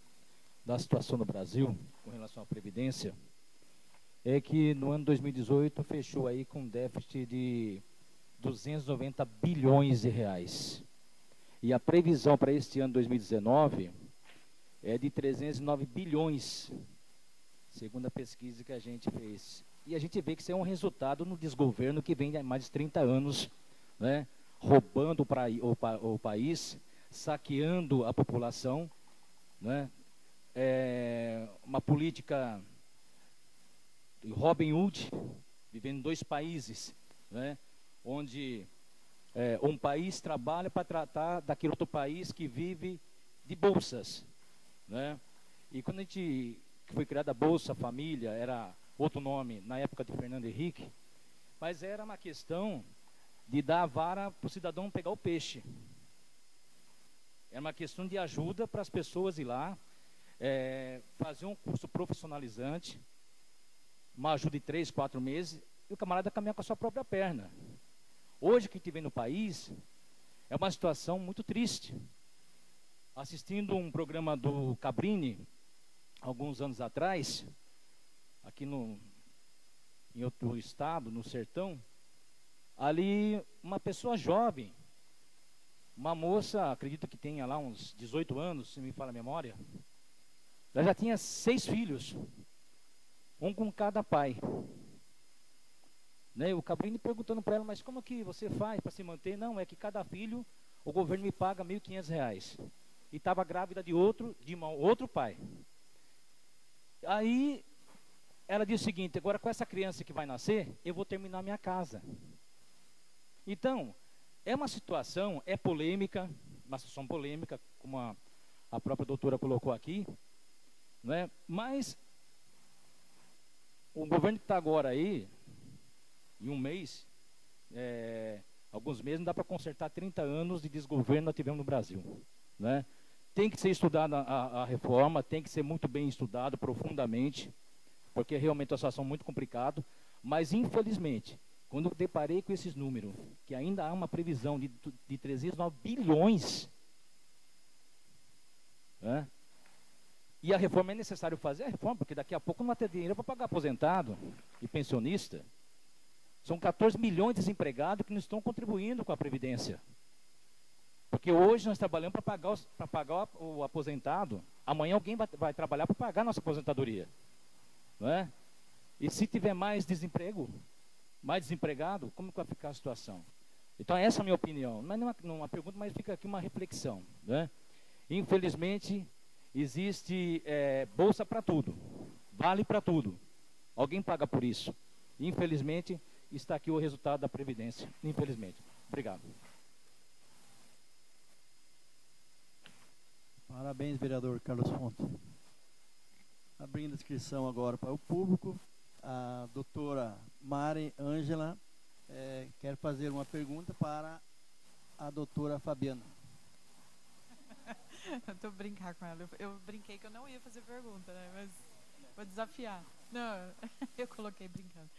da situação no Brasil, com relação à Previdência, é que no ano 2018 fechou aí com um déficit de 290 bilhões de reais. E a previsão para este ano 2019 é de 309 bilhões, segundo a pesquisa que a gente fez. E a gente vê que isso é um resultado no desgoverno que vem há mais de 30 anos, né, roubando o país, saqueando a população, né, uma política de Robin Hood, vivendo em dois países, né, onde um país trabalha para tratar daquele outro país que vive de bolsas, né? E quando foi criada a Bolsa Família, era outro nome, na época de Fernando Henrique, mas era uma questão de dar a vara para o cidadão pegar o peixe. Era uma questão de ajuda para as pessoas ir lá, fazer um curso profissionalizante, uma ajuda de 3, 4 meses, e o camarada caminhar com a sua própria perna. Hoje, o que a gente vê no país é uma situação muito triste. Assistindo um programa do Cabrini, alguns anos atrás, aqui em outro estado, no sertão, ali uma pessoa jovem, uma moça, acredito que tenha lá uns 18 anos, se me fala a memória, ela já tinha 6 filhos, um com cada pai. Né? O Cabrini perguntando para ela, mas como que você faz para se manter? Não, é que cada filho, o governo me paga R$ 1.500. E estava grávida de outro pai. Aí ela disse o seguinte: agora com essa criança que vai nascer, eu vou terminar minha casa. Então, é uma situação, é polêmica, uma situação polêmica, como a própria doutora colocou aqui, não é? Mas o governo que está agora aí, em um mês, alguns meses, não dá para consertar 30 anos de desgoverno que nós tivemos no Brasil, né? Tem que ser estudada a reforma, tem que ser muito bem estudado profundamente, porque realmente é uma situação muito complicada, mas infelizmente, quando eu deparei com esses números, que ainda há uma previsão de 309 bilhões, né? E a reforma é necessário fazer a reforma, porque daqui a pouco não vai ter dinheiro para pagar aposentado e pensionista. São 14 milhões de desempregados que não estão contribuindo com a Previdência. Porque hoje nós trabalhamos para pagar o aposentado, amanhã alguém vai trabalhar para pagar a nossa aposentadoria. Não é? E se tiver mais desemprego, mais desempregado, como que vai ficar a situação? Então essa é a minha opinião. Não é uma pergunta, mas fica aqui uma reflexão. Né? Infelizmente, existe bolsa para tudo, vale para tudo. Alguém paga por isso. Infelizmente, está aqui o resultado da Previdência. Infelizmente. Obrigado. Parabéns, vereador Carlos Fonte. Abrindo a inscrição agora para o público, a doutora Mari Ângela quer fazer uma pergunta para a doutora Fabiana. Eu estou brincando com ela. Eu brinquei que eu não ia fazer pergunta, né? Mas vou desafiar. Não, eu coloquei brincando.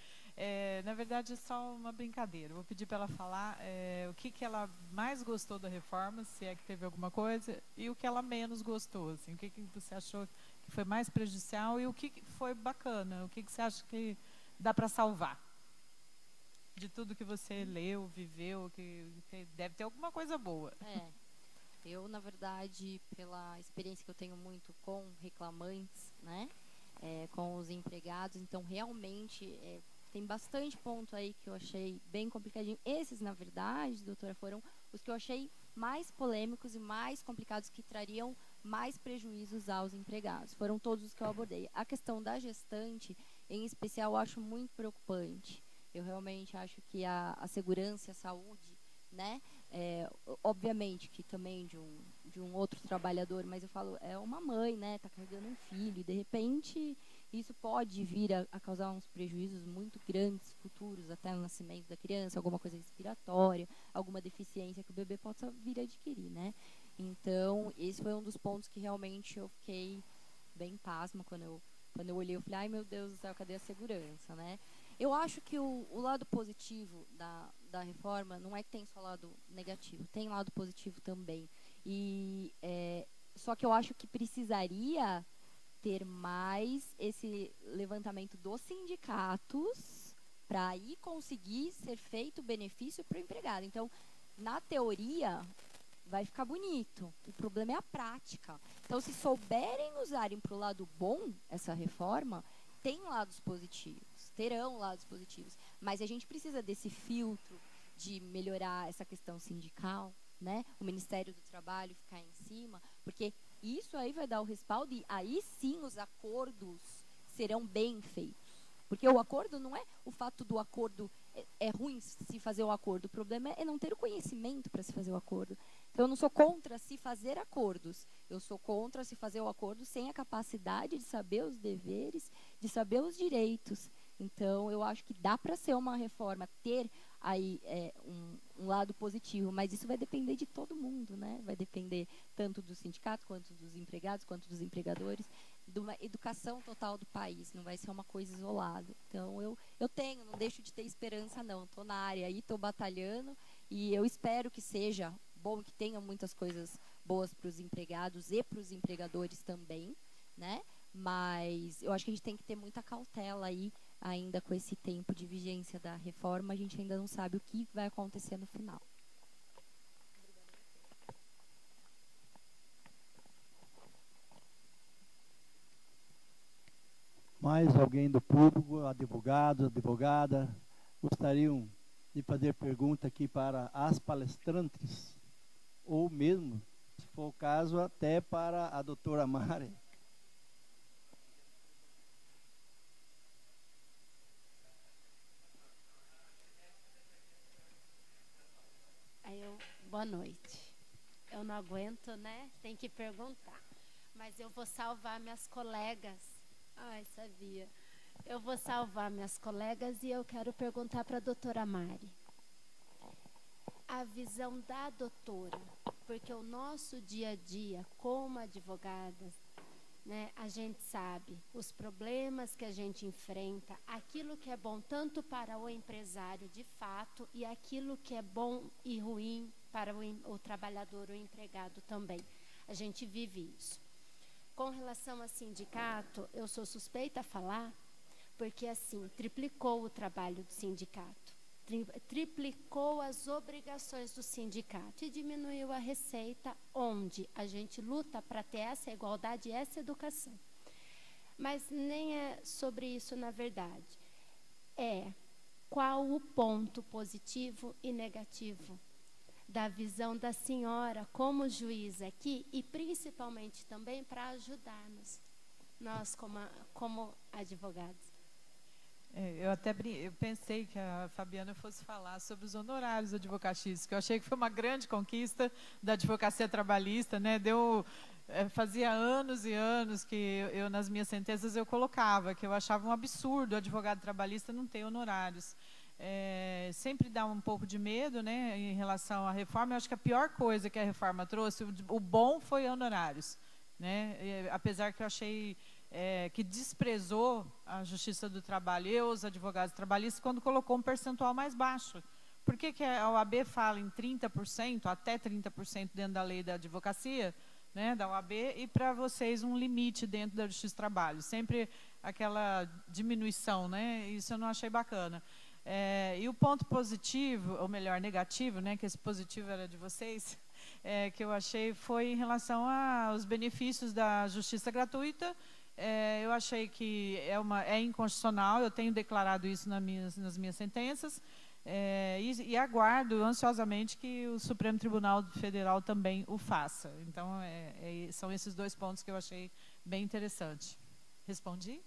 Na verdade, é só uma brincadeira. Vou pedir para ela falar o que ela mais gostou da reforma, se é que teve alguma coisa, e o que ela menos gostou. Assim, o que você achou que foi mais prejudicial e o que foi bacana. O que você acha que dá para salvar? De tudo que você leu, viveu, que deve ter alguma coisa boa. Eu, na verdade, pela experiência que eu tenho muito com reclamantes, né, com os empregados, então realmente tem bastante ponto aí que eu achei bem complicadinho. Esses, na verdade, doutora, foram os que eu achei mais polêmicos e mais complicados, que trariam mais prejuízos aos empregados. Foram todos os que eu abordei. A questão da gestante, em especial, eu acho muito preocupante. Eu realmente acho que a segurança e a saúde, né, obviamente que também de um outro trabalhador, mas eu falo, é uma mãe, né, tá carregando um filho, e de repente isso pode vir a causar uns prejuízos muito grandes futuros, até no nascimento da criança, alguma coisa respiratória, alguma deficiência que o bebê possa vir a adquirir, né. Então, esse foi um dos pontos que realmente eu fiquei bem pasma quando eu olhei. Eu falei, ai meu Deus do céu, cadê a segurança, né? Eu acho que o lado positivo da reforma não é que tem só lado negativo, tem lado positivo também. E só que eu acho que precisaria ter mais esse levantamento dos sindicatos para aí conseguir ser feito benefício para o empregado. Então, na teoria, vai ficar bonito. O problema é a prática. Então, se souberem usarem para o lado bom essa reforma, tem lados positivos, terão lados positivos. Mas a gente precisa desse filtro de melhorar essa questão sindical, né? O Ministério do Trabalho ficar em cima, porque isso aí vai dar o respaldo e aí sim os acordos serão bem feitos. Porque o acordo não é o fato do acordo, é ruim se fazer o acordo. O problema é não ter o conhecimento para se fazer o acordo. Então, eu não sou contra se fazer acordos. Eu sou contra se fazer o acordo sem a capacidade de saber os deveres, de saber os direitos. Então, eu acho que dá para ser uma reforma, ter aí um lado positivo, mas isso vai depender de todo mundo, né? Vai depender tanto dos sindicatos, quanto dos empregados, quanto dos empregadores, de uma educação total do país, não vai ser uma coisa isolada. Então, eu não deixo de ter esperança, não. Estou na área aí, estou batalhando, e eu espero que seja bom, que tenha muitas coisas boas para os empregados e para os empregadores também, né? Mas eu acho que a gente tem que ter muita cautela aí, ainda com esse tempo de vigência da reforma, a gente ainda não sabe o que vai acontecer no final. Mais alguém do público, advogado, advogada, gostariam de fazer pergunta aqui para as palestrantes? Ou mesmo, se for o caso, até para a doutora Mari? Boa noite. Eu não aguento, né? Tem que perguntar. Mas eu vou salvar minhas colegas. Ai, sabia. Eu vou salvar minhas colegas e eu quero perguntar para a doutora Mari. A visão da doutora, porque o nosso dia a dia, como advogadas, né, a gente sabe os problemas que a gente enfrenta, aquilo que é bom tanto para o empresário de fato e aquilo que é bom e ruim para o trabalhador, o empregado também. A gente vive isso. Com relação a sindicato, eu sou suspeita a falar, porque assim, triplicou o trabalho do sindicato, triplicou as obrigações do sindicato e diminuiu a receita, onde a gente luta para ter essa igualdade e essa educação. Mas nem é sobre isso, na verdade. É qual o ponto positivo e negativo da visão da senhora como juiz aqui e principalmente também para ajudar-nos, nós como advogados. Eu pensei que a Fabiana fosse falar sobre os honorários advocatícios, que eu achei que foi uma grande conquista da advocacia trabalhista, né? Fazia anos e anos que eu nas minhas sentenças eu colocava que eu achava um absurdo o advogado trabalhista não ter honorários. Sempre dá um pouco de medo, né, em relação à reforma. Eu acho que a pior coisa que a reforma trouxe, o bom foi honorários, né? Apesar que eu achei que desprezou a Justiça do Trabalho e os advogados trabalhistas quando colocou um percentual mais baixo. Por que a OAB fala em 30%, até 30% dentro da lei da advocacia, né, da OAB, e para vocês um limite dentro da Justiça do Trabalho? Sempre aquela diminuição, né? Isso eu não achei bacana. E o ponto positivo, ou melhor, negativo, né, que esse positivo era de vocês, que eu achei foi em relação aos benefícios da justiça gratuita. Eu achei que é inconstitucional, eu tenho declarado isso nas minhas sentenças, e aguardo ansiosamente que o Supremo Tribunal Federal também o faça. Então, são esses dois pontos que eu achei bem interessante. Respondi?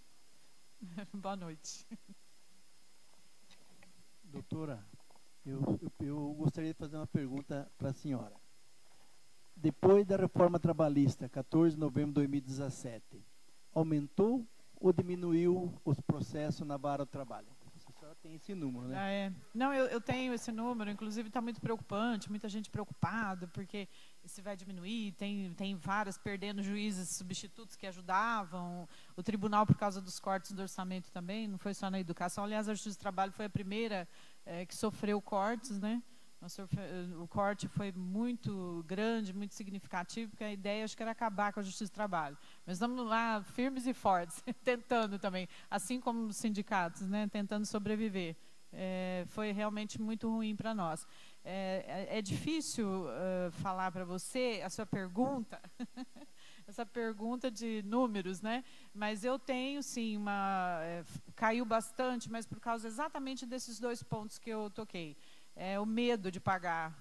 Boa noite. Doutora, eu gostaria de fazer uma pergunta para a senhora. Depois da reforma trabalhista, 14 de novembro de 2017, aumentou ou diminuiu os processos na vara do trabalho? A senhora tem esse número, né? Não, eu tenho esse número, inclusive está muito preocupante, muita gente preocupada, porque se vai diminuir, tem várias perdendo juízes substitutos que ajudavam, o tribunal por causa dos cortes do orçamento também, não foi só na educação. Aliás, a Justiça do Trabalho foi a primeira que sofreu cortes, né? O corte foi muito grande, muito significativo, porque a ideia acho que era acabar com a Justiça do Trabalho. Mas estamos lá firmes e fortes, tentando também, assim como os sindicatos, né, tentando sobreviver. Foi realmente muito ruim para nós. É difícil falar para você a sua pergunta, essa pergunta de números, né? Mas eu tenho, sim, caiu bastante, mas por causa exatamente desses dois pontos que eu toquei. O medo de pagar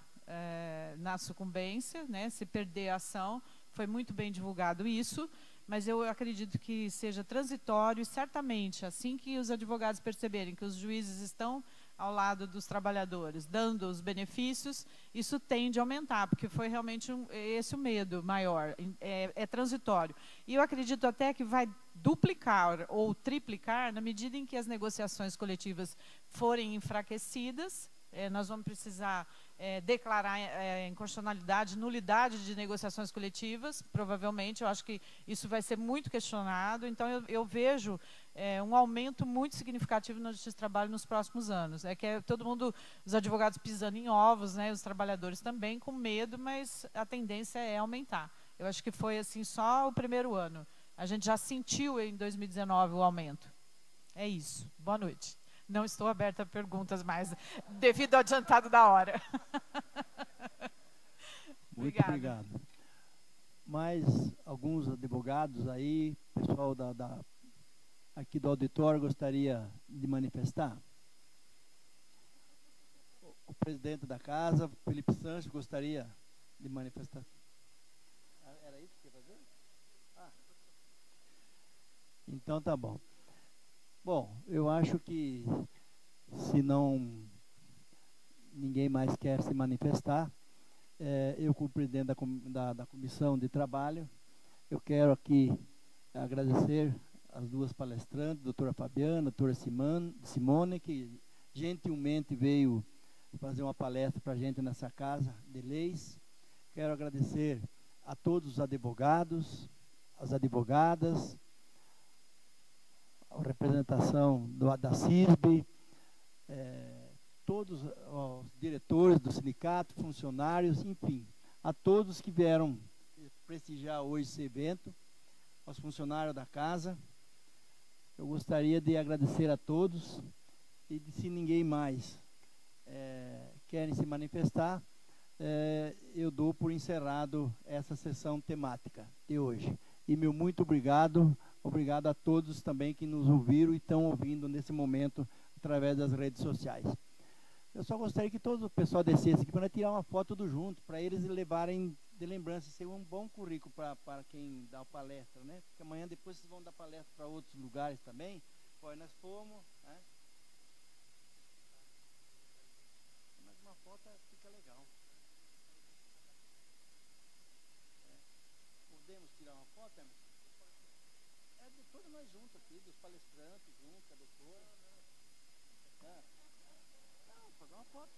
na sucumbência, né, se perder a ação, foi muito bem divulgado isso, mas eu acredito que seja transitório e certamente, assim que os advogados perceberem que os juízes estão ao lado dos trabalhadores, dando os benefícios, isso tende a aumentar, porque foi realmente esse o medo maior, é transitório. E eu acredito até que vai duplicar ou triplicar na medida em que as negociações coletivas forem enfraquecidas. Nós vamos precisar declarar inconstitucionalidade, nulidade de negociações coletivas, provavelmente. Eu acho que isso vai ser muito questionado. Então, eu vejo um aumento muito significativo na Justiça do Trabalho nos próximos anos. Todo mundo, os advogados pisando em ovos, né, os trabalhadores também com medo, mas a tendência é aumentar. Eu acho que foi assim só o primeiro ano. A gente já sentiu em 2019 o aumento. É isso. Boa noite. Não estou aberta a perguntas mais, devido ao adiantado da hora. Muito obrigado. Mais alguns advogados aí, pessoal aqui do auditório, gostaria de manifestar? O presidente da casa, Felipe Sanches, gostaria de manifestar. Era isso que ia fazer? Então tá bom. Bom, eu acho que se ninguém mais quer se manifestar, eu como presidente da Comissão de Trabalho, eu quero aqui agradecer as duas palestrantes, a doutora Fabiana, a doutora Simone, que gentilmente veio fazer uma palestra para a gente nessa Casa de Leis. Quero agradecer a todos os advogados, as advogadas, a representação da CISB, todos os diretores do sindicato, funcionários, enfim, a todos que vieram prestigiar hoje esse evento, aos funcionários da casa. Eu gostaria de agradecer a todos e se ninguém mais querem se manifestar, eu dou por encerrado essa sessão temática de hoje. E meu muito obrigado. Obrigado a todos também que nos ouviram e estão ouvindo nesse momento através das redes sociais. Eu só gostaria que todo o pessoal descesse aqui para tirar uma foto do junto, para eles levarem de lembrança, ser um bom currículo para quem dá a palestra, né? Porque amanhã depois vocês vão dar palestra para outros lugares também. Foi, nós fomos, né? Mas uma foto fica legal. Podemos tirar uma foto, Emerson? Todos nós juntos aqui, dos palestrantes juntos, a doutora. Não, fazer uma foto.